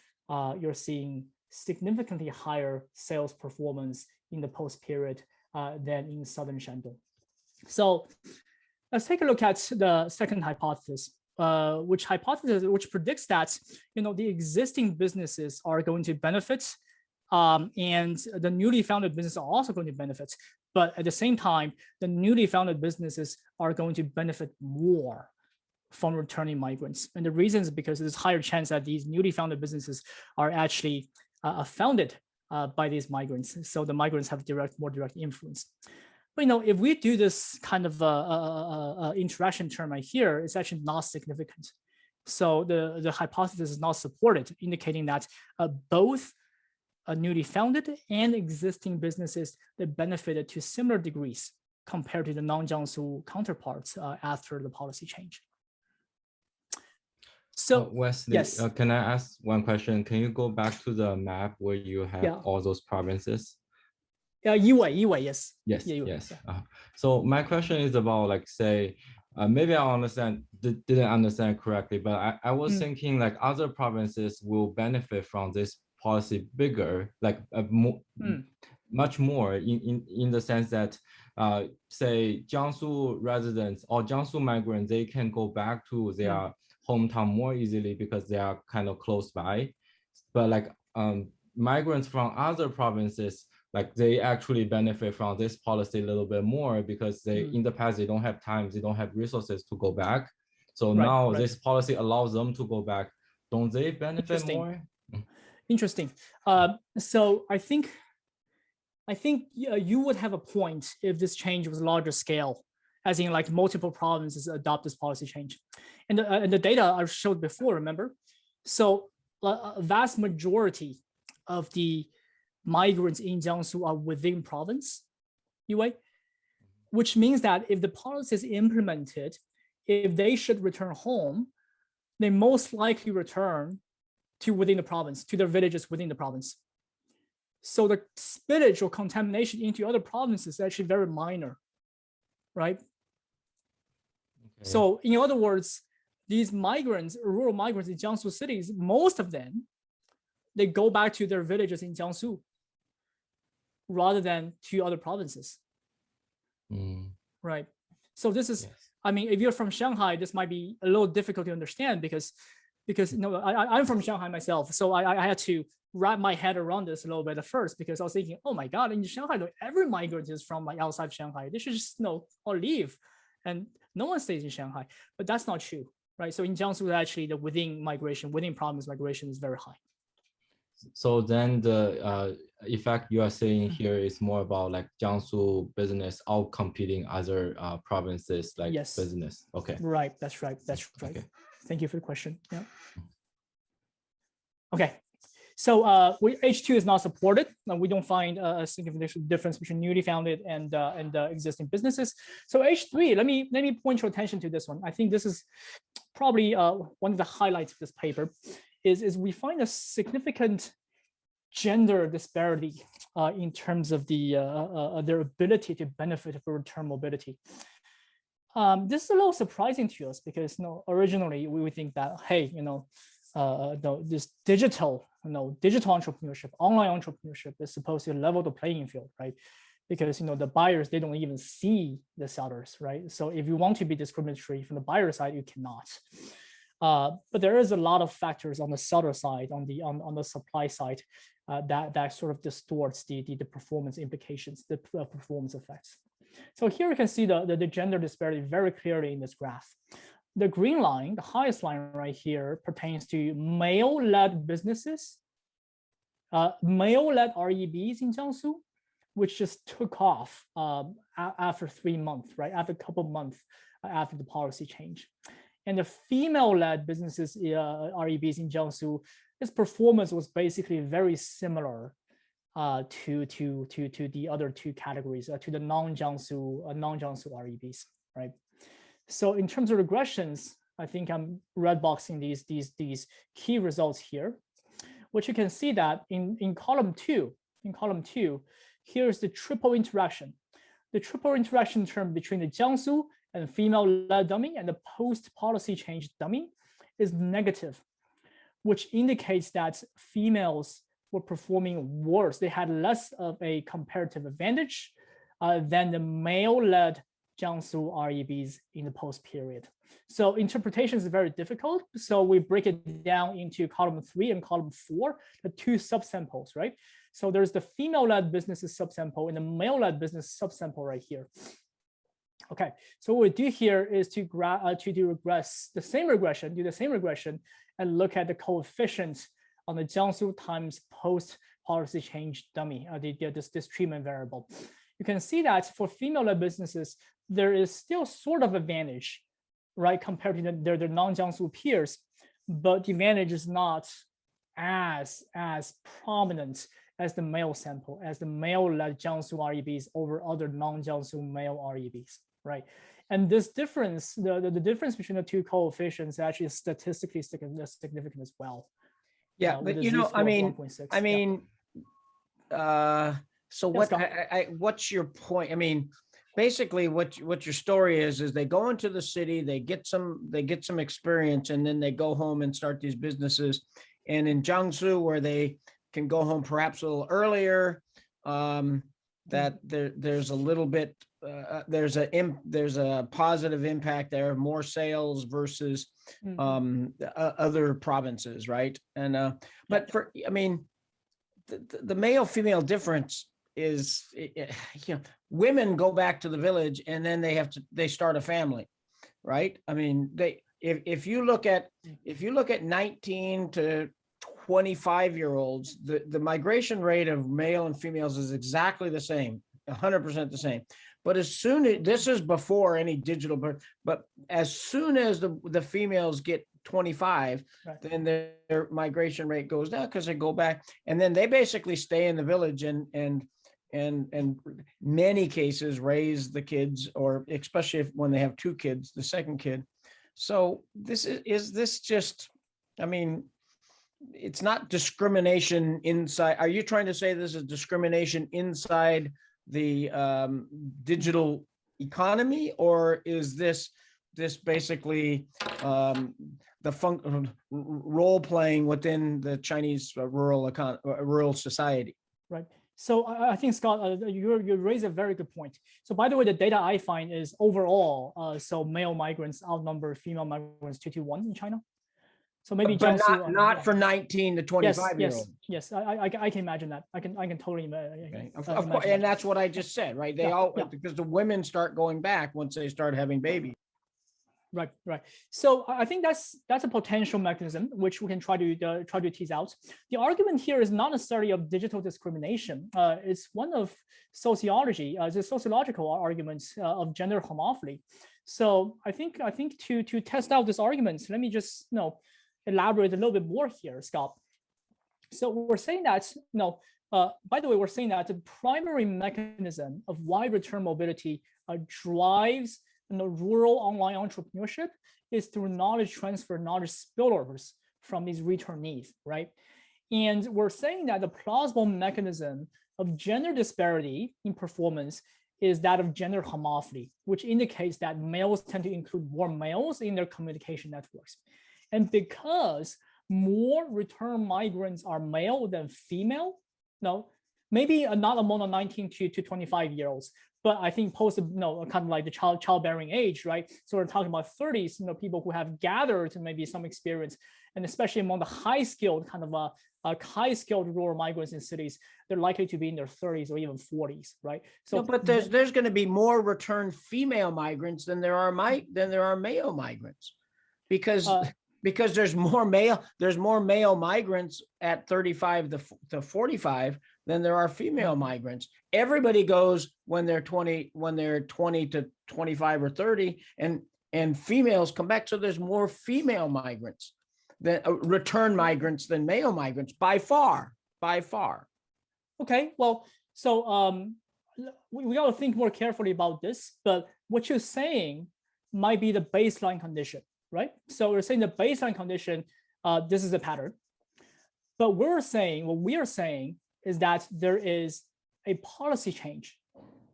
you're seeing significantly higher sales performance in the post period than in southern Shandong. So let's take a look at the second hypothesis, which predicts that the existing businesses are going to benefit, and the newly founded businesses are also going to benefit. But at the same time, the newly founded businesses are going to benefit more from returning migrants. And the reason is because there's higher chance that these newly founded businesses are actually founded by these migrants. So the migrants have more direct influence. But if we do this kind of interaction term right here, it's actually not significant. So the hypothesis is not supported, indicating that both newly founded and existing businesses that benefited to similar degrees compared to the non-Jiangsu counterparts after the policy change. So Wesley, yes. Can I ask one question? Can you go back to the map where you have all those provinces? Yiwei, yes. Yes, Yiwei, yes. So my question is about, like, say, maybe I didn't understand correctly, but I was thinking like other provinces will benefit from this policy bigger, like much more in the sense that, say, Jiangsu residents or Jiangsu migrants, they can go back to their hometown more easily because they are kind of close by. But like migrants from other provinces, like they actually benefit from this policy a little bit more because they in the past they don't have time, they don't have resources to go back. So now this policy allows them to go back. Don't they benefit more? Interesting. So I think you would have a point if this change was larger scale, as in like multiple provinces adopt this policy change. And the data I showed before, remember? So a vast majority of the migrants in Jiangsu are within province, Yiwei. which means that if the policy is implemented, if they should return home, they most likely return to within the province, to their villages within the province. So the spillage or contamination into other provinces is actually very minor, right? Okay. So in other words, these migrants, rural migrants in Jiangsu cities, most of them, they go back to their villages in Jiangsu rather than to other provinces, right? So this is, I mean, if you're from Shanghai, this might be a little difficult to understand because you know, I'm from Shanghai myself, so I had to wrap my head around this a little bit at first, because I was thinking, oh my God, in Shanghai, every migrant is from like outside Shanghai. They should just all leave, and no one stays in Shanghai. But that's not true, right? So in Jiangsu, actually, the within province migration is very high. So then the effect you are saying here is more about like Jiangsu business out competing other provinces like business. Okay. Right. That's right. That's right. Okay. Thank you for the question. Yeah. Okay. So H2 is not supported. We don't find a significant difference between newly founded and existing businesses. So H3, let me point your attention to this one. I think this is probably one of the highlights of this paper. Is we find a significant gender disparity in terms of their ability to benefit from return mobility. This is a little surprising to us because originally we would think that, hey, this digital entrepreneurship, online entrepreneurship is supposed to level the playing field, right? Because the buyers, they don't even see the sellers, right? So if you want to be discriminatory from the buyer side, you cannot. But there is a lot of factors on the seller side, on the supply side, that sort of distorts the performance implications, the performance effects. So here you can see the gender disparity very clearly in this graph. The green line, the highest line right here, pertains to male-led businesses, male-led REBs in Jiangsu, which just took off after 3 months, right? After a couple of months after the policy change. And the female-led businesses, REBs in Jiangsu, its performance was basically very similar to the other two categories, to the non-Jiangsu REBs, right? So in terms of regressions, I think I'm red boxing these key results here, which you can see that in column two, here's the triple interaction. The triple interaction term between the Jiangsu and female-led dummy and the post-policy change dummy is negative, which indicates that females were performing worse. They had less of a comparative advantage than the male-led Jiangsu REBs in the post period. So interpretation is very difficult. So we break it down into column 3 and column 4, the two subsamples, right? So there's the female-led businesses subsample and the male-led business subsample right here. Okay, so what we do here is to do the same regression and look at the coefficients on the Jiangsu times post-policy change dummy, this treatment variable. You can see that for female-led businesses, there is still sort of advantage, right, compared to their non-Jiangsu peers, but the advantage is not as prominent as the male sample, as the male-led Jiangsu REBs over other non-Jiangsu male REBs, right? And this difference, the difference between the two coefficients is actually statistically significant as well. Yeah, but so what's your point? I mean, basically what your story is they go into the city, they get some experience, and then they go home and start these businesses. And in Jiangsu, where they can go home perhaps a little earlier, that there's a little bit there's a positive impact there, more sales versus other provinces, right? And but the male female difference is, women go back to the village and then they start a family, right? I mean, if you look at 19 to 25-year-olds, the migration rate of male and females is exactly the same, 100% the same. But this is before any digital birth, but as soon as the females get 25, right, then their migration rate goes down because they go back, and then they basically stay in the village and and many cases raise the kids, or especially when they have two kids, the second kid. So this is this just, I mean, it's not discrimination inside. Are you trying to say this is discrimination inside the digital economy, or is this basically the role playing within the Chinese rural society? Right. So I think, Scott, you raise a very good point. So by the way, the data I find is overall, so male migrants outnumber female migrants 2-1 in China. So maybe but Jiangsu, not for 19 to 25-year-olds. Yes, I can imagine that. I can totally imagine. Okay. Of course, and that's what I just said, right? They because the women start going back once they start having babies. Right. So I think that's a potential mechanism which we can try to tease out. The argument here is not necessarily of digital discrimination. It's one of sociology. It's a sociological argument of gender homophily. So I think to test out this argument, let me just elaborate a little bit more here, Scott. So we're saying that by the way, we're saying that the primary mechanism of why return mobility drives rural online entrepreneurship is through knowledge transfer, knowledge spillovers from these returnees, right? And we're saying that the plausible mechanism of gender disparity in performance is that of gender homophily, which indicates that males tend to include more males in their communication networks. And because more return migrants are male than female, maybe not among the 19 to 25-year-olds, but I think post, kind of like the childbearing age, right? So we're talking about 30s, people who have gathered maybe some experience, and especially among the high-skilled high-skilled rural migrants in cities, they're likely to be in their 30s or even 40s, right? So, but there's going to be more return female migrants than there are male migrants, because there's more male migrants at 35 to 45 than there are female migrants. Everybody goes when they're 20 to 25 or 30, and females come back. So there's more female migrants than return migrants than male migrants by far. Okay, well, so we got to think more carefully about this, but what you're saying might be the baseline condition, right? So we're saying the baseline condition, this is a pattern, but what we are saying is that there is a policy change,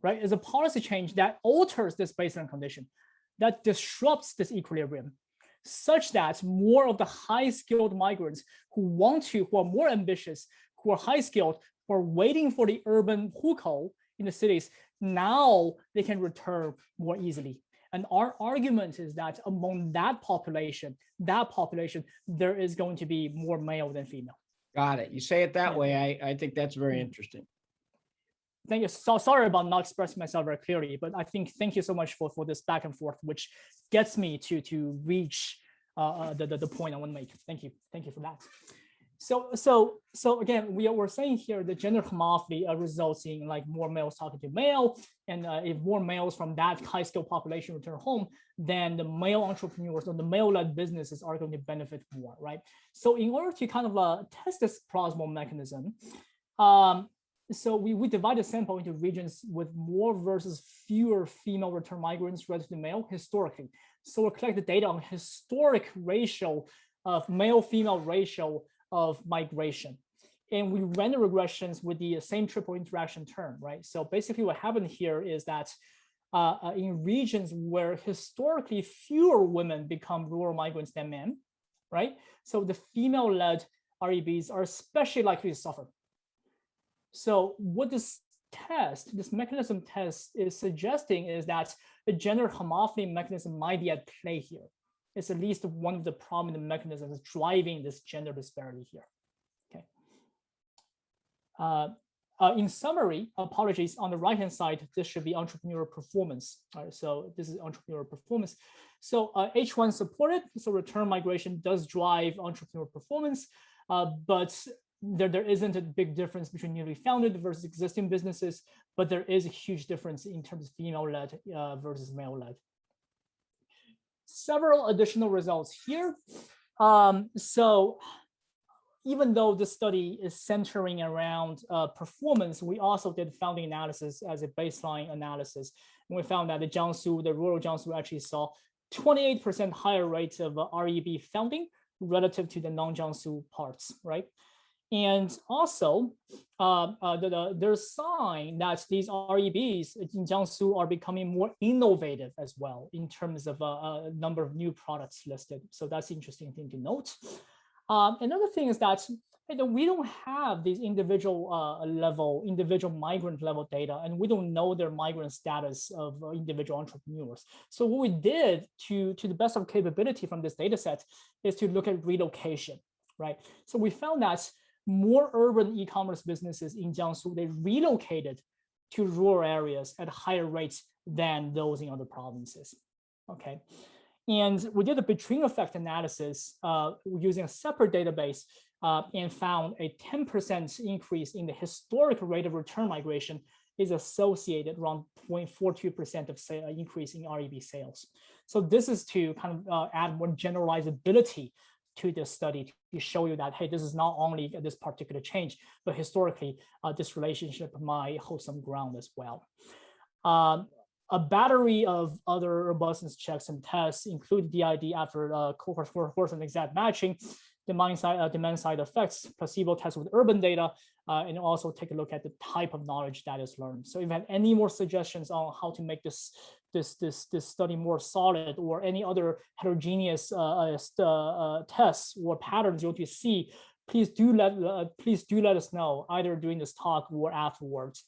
right? It's a policy change that alters this baseline condition, that disrupts this equilibrium, such that more of the high-skilled migrants who are more ambitious, who are high-skilled, who are waiting for the urban hukou in the cities, now they can return more easily. And our argument is that among that population, there is going to be more male than female. Got it. You say it that way. I think that's very interesting. Thank you. So sorry about not expressing myself very clearly, but I think thank you so much for this back and forth, which gets me to reach the point I want to make. Thank you for that. So again, we're saying here the gender homophily results in like more males talking to male, and if more males from that high skill population return home, then the male entrepreneurs or the male-led businesses are going to benefit more, right? So in order to kind of test this plausible mechanism, so we divide the sample into regions with more versus fewer female return migrants relative to male historically. So we'll collect the data on historic ratio of male-female ratio of migration. And we ran the regressions with the same triple interaction term, right? So basically what happened here is that in regions where historically fewer women become rural migrants than men, right? So the female-led REBs are especially likely to suffer. So what this mechanism test is suggesting is that the gender homophily mechanism might be at play here. It's at least one of the prominent mechanisms driving this gender disparity here. Okay. In summary, apologies, on the right-hand side, this should be entrepreneurial performance. All right, so this is entrepreneurial performance. So H1 supported, so return migration does drive entrepreneurial performance, but there isn't a big difference between newly founded versus existing businesses, but there is a huge difference in terms of female-led versus male-led. Several additional results here. So even though the study is centering around performance, we also did founding analysis as a baseline analysis. And we found that the rural Jiangsu actually saw 28% higher rates of REB founding relative to the non-Jiangsu parts, right? And also, there's a sign that these REBs in Jiangsu are becoming more innovative as well in terms of a number of new products listed. So that's an interesting thing to note. Another thing is that we don't have these individual migrant level data, and we don't know their migrant status of individual entrepreneurs. So what we did to the best of capability from this data set is to look at relocation, right? So we found that more urban e-commerce businesses in Jiangsu, they relocated to rural areas at higher rates than those in other provinces, okay? And we did a between effect analysis using a separate database and found a 10% increase in the historical rate of return migration is associated around 0.42% of increase in REB sales. So this is to kind of add more generalizability to this study to show you that, hey, this is not only this particular change, but historically, this relationship might hold some ground as well. A battery of other robustness checks and tests include DID after cohort and exact matching, demand side effects, placebo test with urban data, and also take a look at the type of knowledge that is learned. So if you have any more suggestions on how to make this study more solid, or any other heterogeneous tests or patterns you want to see, please do let us know either during this talk or afterwards.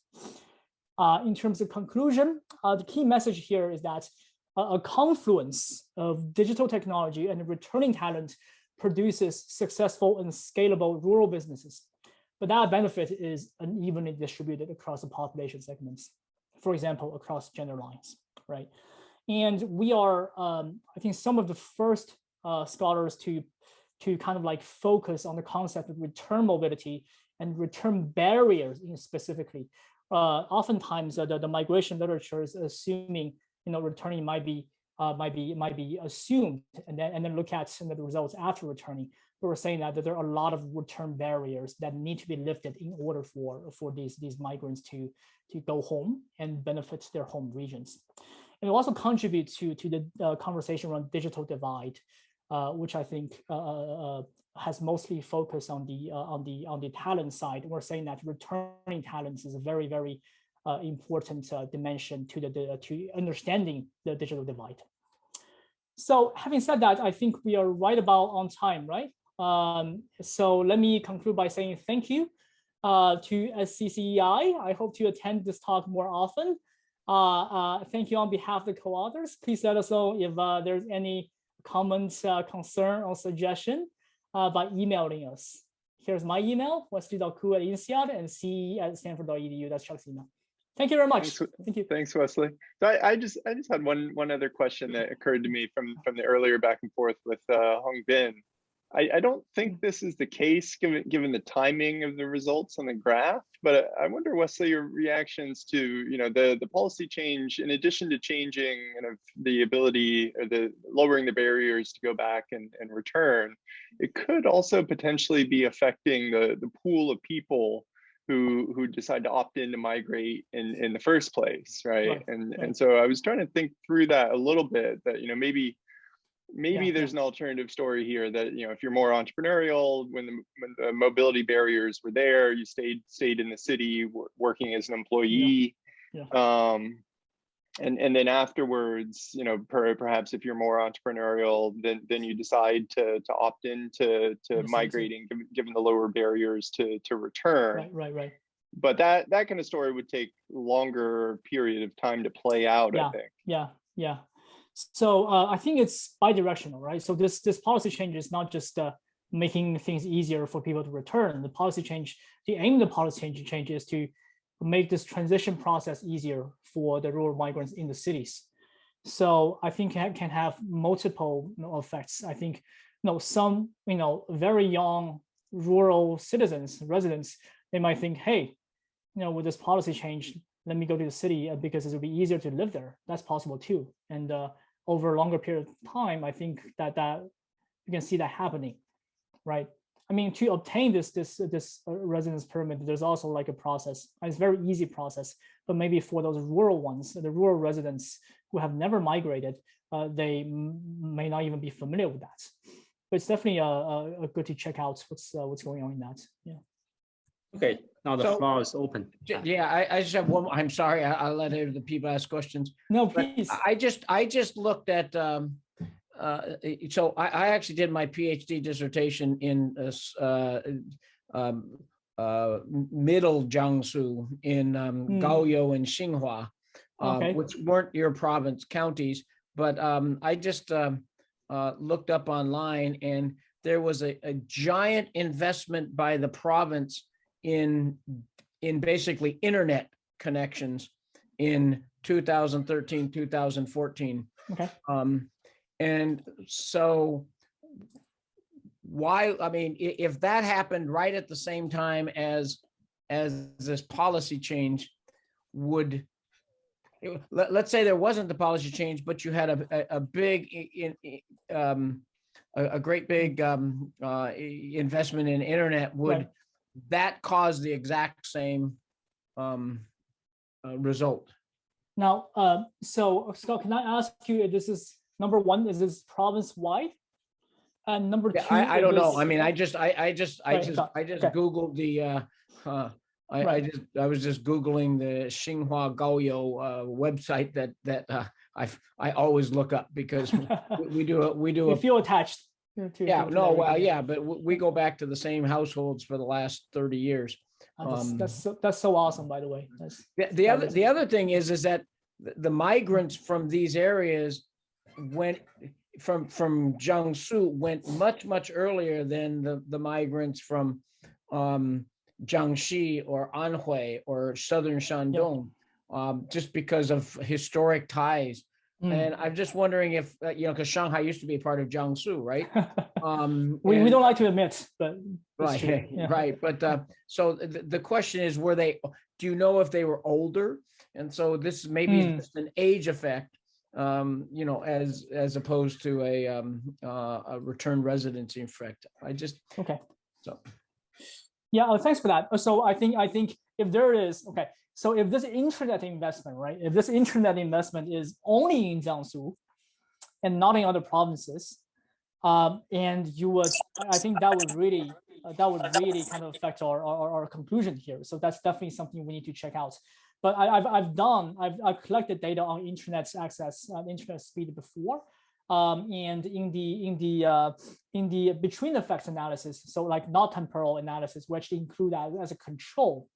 In terms of conclusion, the key message here is that a confluence of digital technology and returning talent produces successful and scalable rural businesses. But that benefit is unevenly distributed across the population segments, for example, across gender lines, right? And we are, I think, some of the first scholars to kind of like focus on the concept of return mobility and return barriers specifically. Oftentimes, the migration literature is assuming, returning might be assumed, and then look at some of the results after returning. But we're saying that there are a lot of return barriers that need to be lifted in order for these migrants to go home and benefit their home regions. And it also contributes to the conversation around digital divide, which I think has mostly focused on the talent side. We're saying that returning talents is a very, very important dimension to understanding the digital divide. So having said that, I think we are right about on time, right? So let me conclude by saying thank you to SCCEI. I hope to attend this talk more often. Thank you on behalf of the co-authors. Please let us know if there's any comments, concern, or suggestion by emailing us. Here's my email, Wesley.Koo at INSEAD, and ce@stanford.edu. That's Chuck's email. Thank you very much. Thank you. Thanks, Wesley. So I just had one other question that occurred to me from the earlier back and forth with Hong Bin. I don't think this is the case given the timing of the results on the graph, but I wonder, Wesley, your reactions to the policy change. In addition to changing the ability or the lowering the barriers to go back and return, it could also potentially be affecting the pool of people who decide to opt in to migrate in the first place, right? And so I was trying to think through that a little bit, that maybe there's an alternative story here, that if you're more entrepreneurial, when the mobility barriers were there, you stayed in the city working as an employee. And then afterwards, perhaps if you're more entrepreneurial, then you decide to opt into migrating, given the lower barriers to return. Right. But that kind of story would take longer period of time to play out, I think. Yeah. So I think it's bi-directional, right? So this policy change is not just making things easier for people to return. The policy change, the aim of the policy change is to make this transition process easier for the rural migrants in the cities. So I think it can have multiple effects. I think some very young rural residents, they might think, hey, with this policy change, let me go to the city because it will be easier to live there. That's possible too. And over a longer period of time, I think that you can see that happening, right? I mean, to obtain this residence permit, there's also like a process. It's a very easy process, but maybe for those rural ones, the rural residents who have never migrated, they may not even be familiar with that. But it's definitely a good to check out what's going on in that. Yeah. Okay, now the floor is open. Yeah, I just have one. I'm sorry, I'll let the people ask questions. No, please. I just looked at. So I actually did my PhD dissertation in middle Jiangsu in Gaoyou and Xinhua, which weren't your province counties, but I just looked up online, and there was a giant investment by the province in basically internet connections in 2013, 2014. Okay. And so why, I mean, if that happened right at the same time as this policy change, let's say there wasn't the policy change, but you had a great big investment in internet, would that cause the exact same result? Now, so Scott, can I ask you if this is, number one, is this province wide? And number two, I don't know. I mean, I just Googled the I was just Googling the Xinhua Gaoyou website that I always look up, because we do you feel attached. But we go back to the same households for the last 30 years. That's so awesome, by the way. The other thing is that the migrants from these areas went from Jiangsu went much earlier than the migrants from Jiangxi or Anhui or southern Shandong, just because of historic ties. And I'm just wondering if, because Shanghai used to be a part of Jiangsu, right? We don't like to admit, but right, right. But so the question is, do you know if they were older? And so this maybe just an age effect, as opposed to a return residency effect. So. Yeah, thanks for that. So I think if there is, so if this internet investment, right, if this internet investment is only in Jiangsu and not in other provinces, and I think that would really kind of affect our conclusion here. So that's definitely something we need to check out. But I've collected data on internet access, internet speed before, and in the between effects analysis, so like not temporal analysis, we actually include that as a control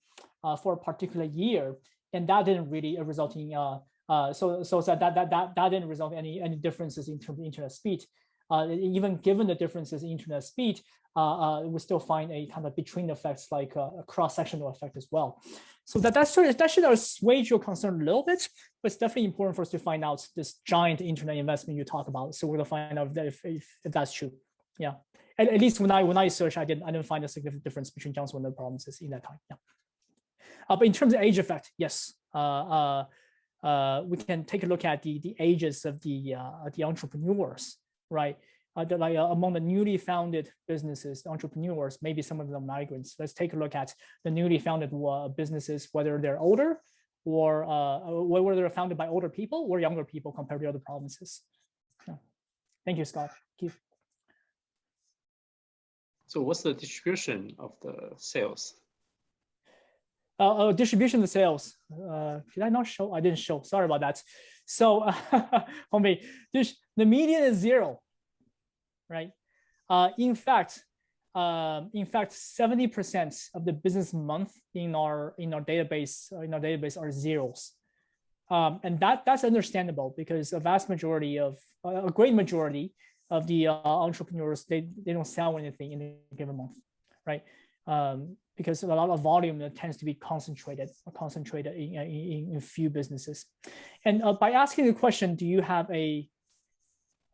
for a particular year, and that didn't really result in that didn't result in any differences in terms of internet speed. Even given the differences in internet speed, we still find a kind of between effects, like a cross-sectional effect as well. So that should assuage your concern a little bit, but it's definitely important for us to find out this giant internet investment you talk about. So we're gonna find out if that's true. Yeah, at least when I searched, I didn't find a significant difference between Jiangsu and the provinces in that time. Yeah. But in terms of age effect, yes, we can take a look at the ages of the entrepreneurs, right? Among the newly founded businesses, entrepreneurs, maybe some of them are migrants. Let's take a look at the newly founded businesses, whether they're older or whether they're founded by older people or younger people compared to other provinces. Yeah. Thank you, Scott. Keith. So what's the distribution of the sales? Distribution of the sales. Did I not show? I didn't show. Sorry about that. So, the median is 0. Right. In fact, 70% of the business month in our database are zeros, and that's understandable, because a great majority of the entrepreneurs, they don't sell anything in a given month, right? Because a lot of volume that tends to be concentrated in few businesses. And by asking the question, do you have a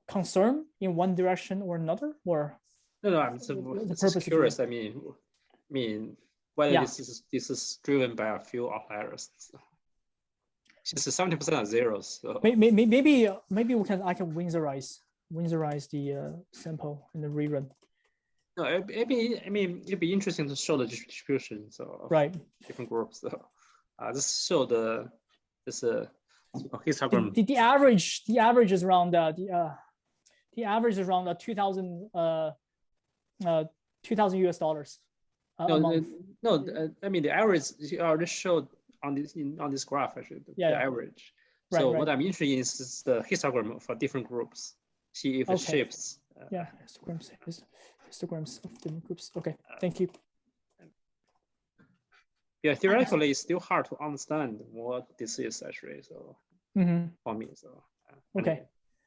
concern in one direction or another, or no, I'm just curious. I mean whether this is driven by a few outliers. It's 70% are zeros. So. Maybe I can Winsorize the sample in the rerun. No, it'd be interesting to show the distribution of different groups. So, just show this histogram. The average is around the average is around 2,000 US dollars. The average you already showed on this graph actually. The average. So what I'm interested in is the histogram for different groups. See if it shifts. Histograms of different groups. Okay, thank you. Yeah, theoretically, it's still hard to understand what this is actually. So for me, so okay.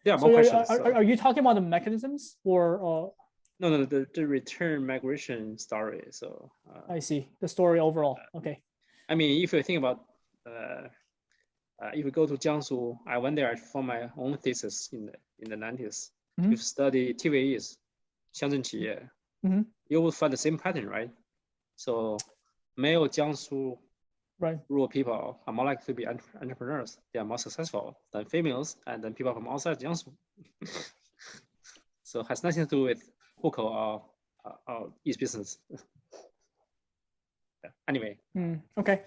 Yeah, more questions. Are you talking about the mechanisms or? No, the return migration story. So I see the story overall. Okay. I mean, if you think about if you go to Jiangsu, I went there for my own thesis in the 90s. You study TVEs, 乡镇企业, you will find the same pattern, right? So male Jiangsu rural people are more likely to be entrepreneurs. They are more successful than females and then people from outside Jiangsu. So it has nothing to do with Hukou or East business. Anyway. Okay.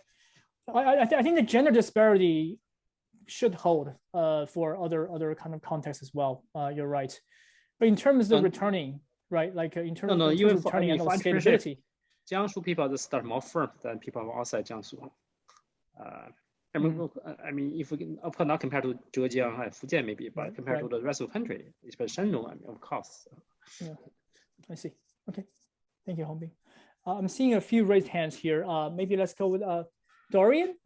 I think the gender disparity should hold for other kind of contexts as well. You're right. But in terms of returning, right? Like in terms of returning and scalability. Jiangsu people just start more firm than people from outside Jiangsu. I mean, if we can, of course, not compared to Zhejiang and Fujian maybe, but compared to the rest of the country, especially Shandong, I mean, of course. Yeah, I see. Okay, thank you, Hongbin. I'm seeing a few raised hands here. Maybe let's go with Dorian.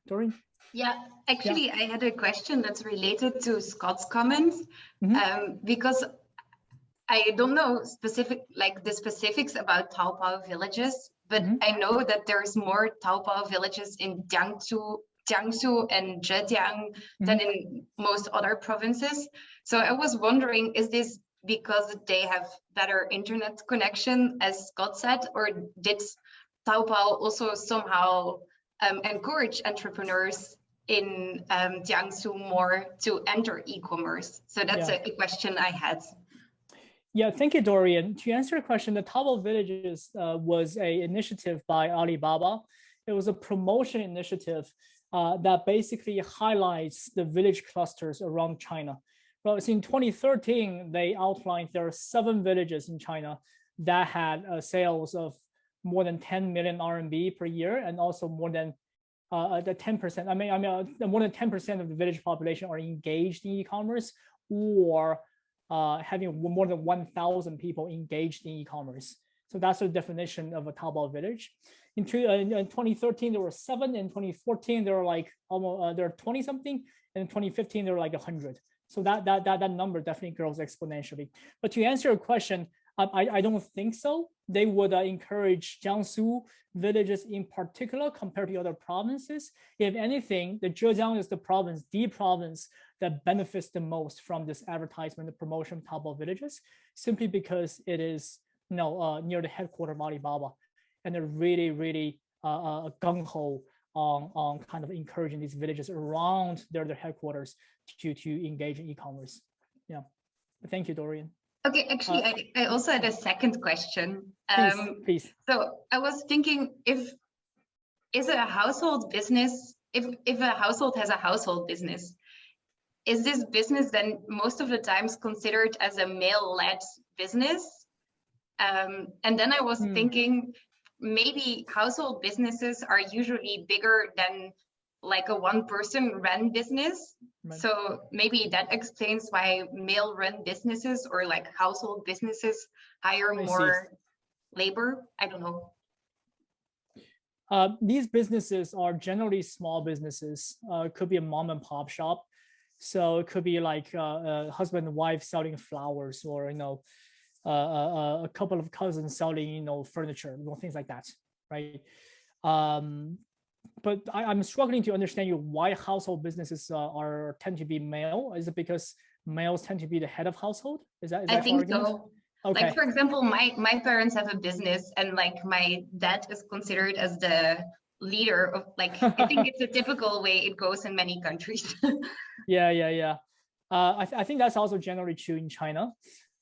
Dorian. Yeah, actually, I had a question that's related to Scott's comments because I don't know the specifics about Taobao villages, but I know that there's more Taobao villages in Jiangsu and Zhejiang than in most other provinces. So I was wondering, is this because they have better internet connection, as Scott said, or did Taobao also somehow encourage entrepreneurs in Jiangsu more to enter e-commerce? So that's a question I had. Yeah, thank you, Dorian. To answer your question, the Taobao Villages was an initiative by Alibaba. It was a promotion initiative that basically highlights the village clusters around China. Well, so in 2013, they outlined there are 7 villages in China that had sales of more than 10 million RMB per year, and also more than the 10%. I mean, more than 10% of the village population are engaged in e-commerce, or having more than 1,000 people engaged in e-commerce. So that's the definition of a Taobao village. In 2013, there were 7. In 2014, there were like almost there are 20 something, and in 2015 there were like 100. So that number definitely grows exponentially. But to answer your question, I don't think so. They would encourage Jiangsu villages in particular compared to other provinces. If anything, the Zhejiang is the province that benefits the most from this advertisement, the promotion of Taobao villages, simply because it is near the headquarters of Alibaba, and they're really gung-ho on kind of encouraging these villages around their headquarters to engage in e-commerce. Yeah, but thank you, Dorian. Okay, actually, I also had a second question. Please. So I was thinking, if a household has a household business, is this business then most of the times considered as a male-led business? And then I was thinking, maybe household businesses are usually bigger than like a one-person run business. Right. So maybe that explains why male-run businesses or like household businesses hire more labor. I don't know. These businesses are generally small businesses. It could be a mom and pop shop. So it could be like a husband and wife selling flowers, or a couple of cousins selling furniture, things like that, right? But I'm struggling to understand why household businesses tend to be male. Is it because males tend to be the head of household? Is that I think so. Okay. Like, for example, my parents have a business, and like my dad is considered as the leader of, like, I think it's a typical way it goes in many countries. Yeah. I think that's also generally true in China.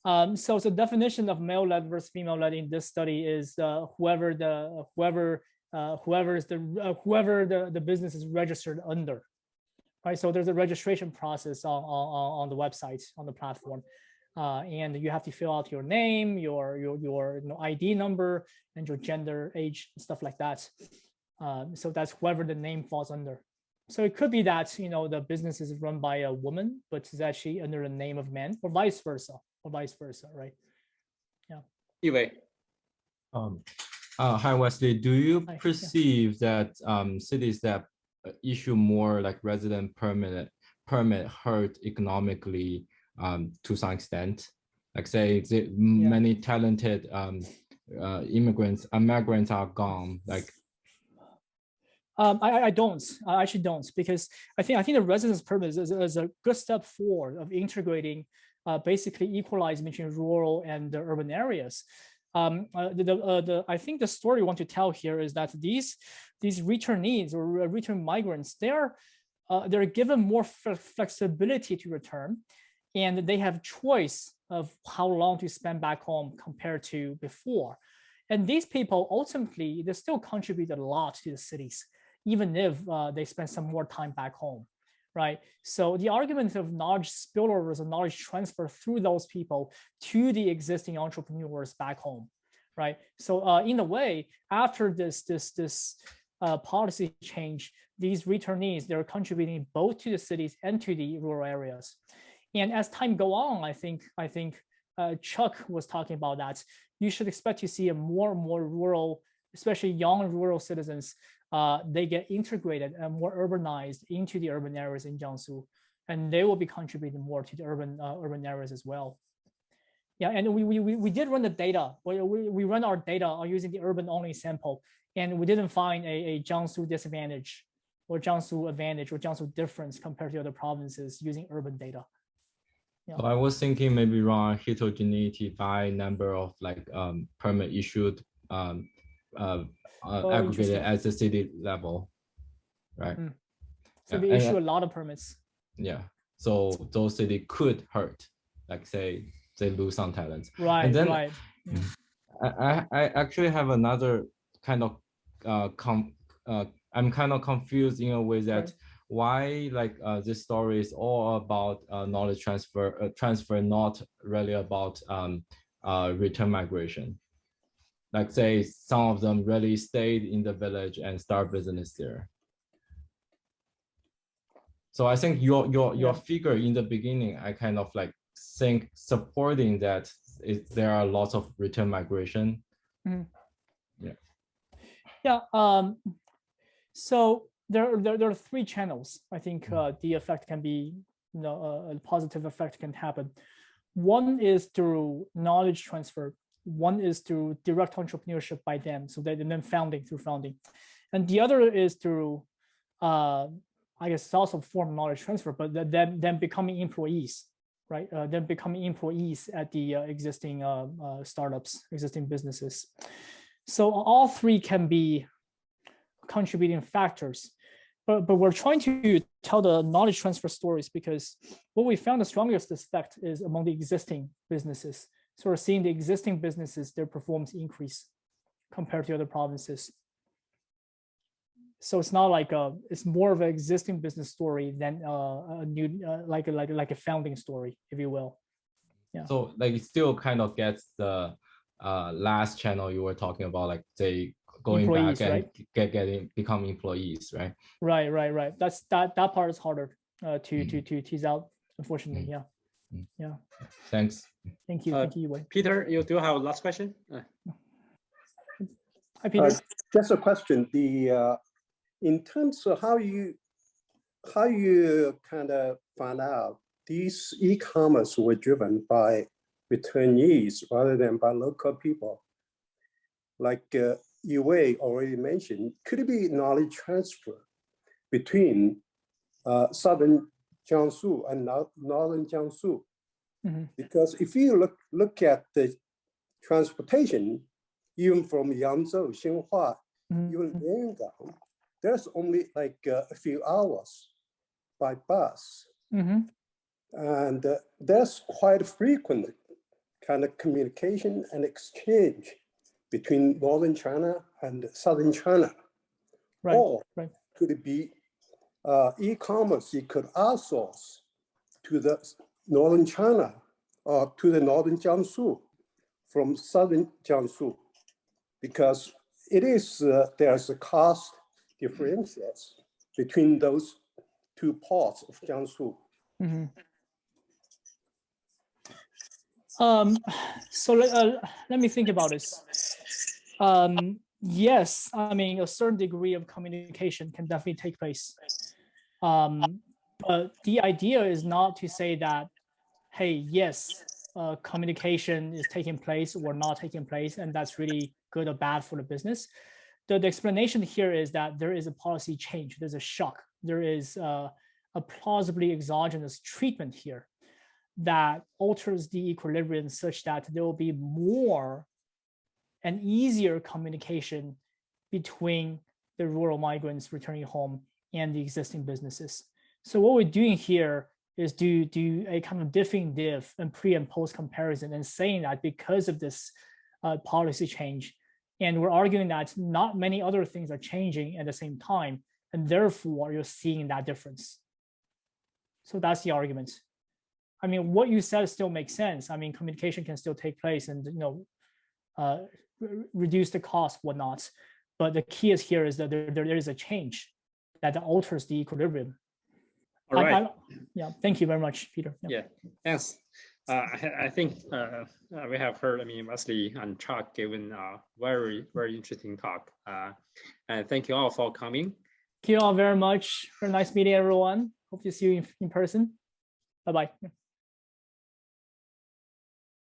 So the definition of male-led versus female-led in this study is whoever the business is registered under, right? So there's a registration process on the website, on the platform, and you have to fill out your name, your ID number, and your gender, age, stuff like that. So that's whoever the name falls under. So it could be that the business is run by a woman, but it's actually under the name of man, or vice versa, right? Yeah. Anyway. Hi Wesley. Do you perceive that cities that issue more like resident permit hurt economically to some extent? Like say many talented migrants are gone. Like I actually don't, because I think the residence permit is a good step forward of integrating, basically equalizing between rural and the urban areas. I think the story I want to tell here is that these returnees or return migrants, they're given more flexibility to return, and they have choice of how long to spend back home compared to before. And these people ultimately, they still contribute a lot to the cities, even if they spend some more time back home, right? So the argument of knowledge spillovers and knowledge transfer through those people to the existing entrepreneurs back home, right? So in a way, after this policy change, these returnees, they're contributing both to the cities and to the rural areas. And as time go on, I think Chuck was talking about that. You should expect to see a more and more rural, especially young rural citizens, they get integrated and more urbanized into the urban areas in Jiangsu, and they will be contributing more to the urban areas as well. Yeah, and we did run the data. We run our data using the urban only sample, and we didn't find a Jiangsu disadvantage or Jiangsu advantage or Jiangsu difference compared to other provinces using urban data. Yeah. So I was thinking maybe run heterogeneity by number of like permit issued aggregated at the city level, right? So they issue a lot of permits. Yeah, so those cities could hurt, like say they lose some talents. Right, and then, right. I actually have another kind of I'm kind of confused in a way that why like this story is all about knowledge transfer, not really about return migration. Like say some of them really stayed in the village and start business there. So I think your figure in the beginning, I kind of like think supporting that there are lots of return migration. So there are three channels. I think the effect can be, a positive effect can happen. One is through knowledge transfer. One is through direct entrepreneurship by them, so and then through founding, and the other is through, I guess it's also a form of knowledge transfer, but them becoming employees, right? Them becoming employees at the existing startups, existing businesses. So all three can be contributing factors, but we're trying to tell the knowledge transfer stories because what we found the strongest effect is among the existing businesses. So we're seeing the existing businesses, their performance increase compared to other provinces. So it's not like it's more of an existing business story than a new like a founding story, if you will. Yeah. So like it still kind of gets the last channel you were talking about, like they going employees, back and become employees, right? Right. That part is harder to tease out, unfortunately. Yeah. Thanks. Thank you. Thank you, Wei. Peter, you do have a last question? Hi, Peter. Just a question. In terms of how you kind of find out these e-commerce were driven by returnees rather than by local people, like Wei already mentioned, could it be knowledge transfer between southern Jiangsu and northern Jiangsu? Because if you look at the transportation, even from Yangzhou, Xinhua, even Yangon, there's only like a few hours by bus. And there's quite frequent kind of communication and exchange between Northern China and Southern China. Right. Or right. could it be e-commerce you could outsource to the Northern China or to the Northern Jiangsu from Southern Jiangsu? Because it is, there's a cost differentials between those two parts of Jiangsu. Mm-hmm. So let me think about this. Yes, I mean, a certain degree of communication can definitely take place. But the idea is not to say that, hey, yes, communication is taking place or not taking place, and that's really good or bad for the business. The explanation here is that there is a policy change, there's a shock, there is a plausibly exogenous treatment here that alters the equilibrium such that there will be more and easier communication between the rural migrants returning home and the existing businesses. So what we're doing here is do a kind of diff and pre and post comparison and saying that because of this policy change, and we're arguing that not many other things are changing at the same time, and therefore you're seeing that difference. So that's the argument. I mean, what you said still makes sense. I mean, communication can still take place and, reduce the cost, whatnot. But the key is here is that there is a change that alters the equilibrium. All right. Yeah, thank you very much, Peter. Yeah, thanks. I think we have heard, Wesley and Chuck given a very, very interesting talk. And thank you all for coming. Thank you all very much. Very nice meeting everyone. Hope to see you in person. Bye-bye.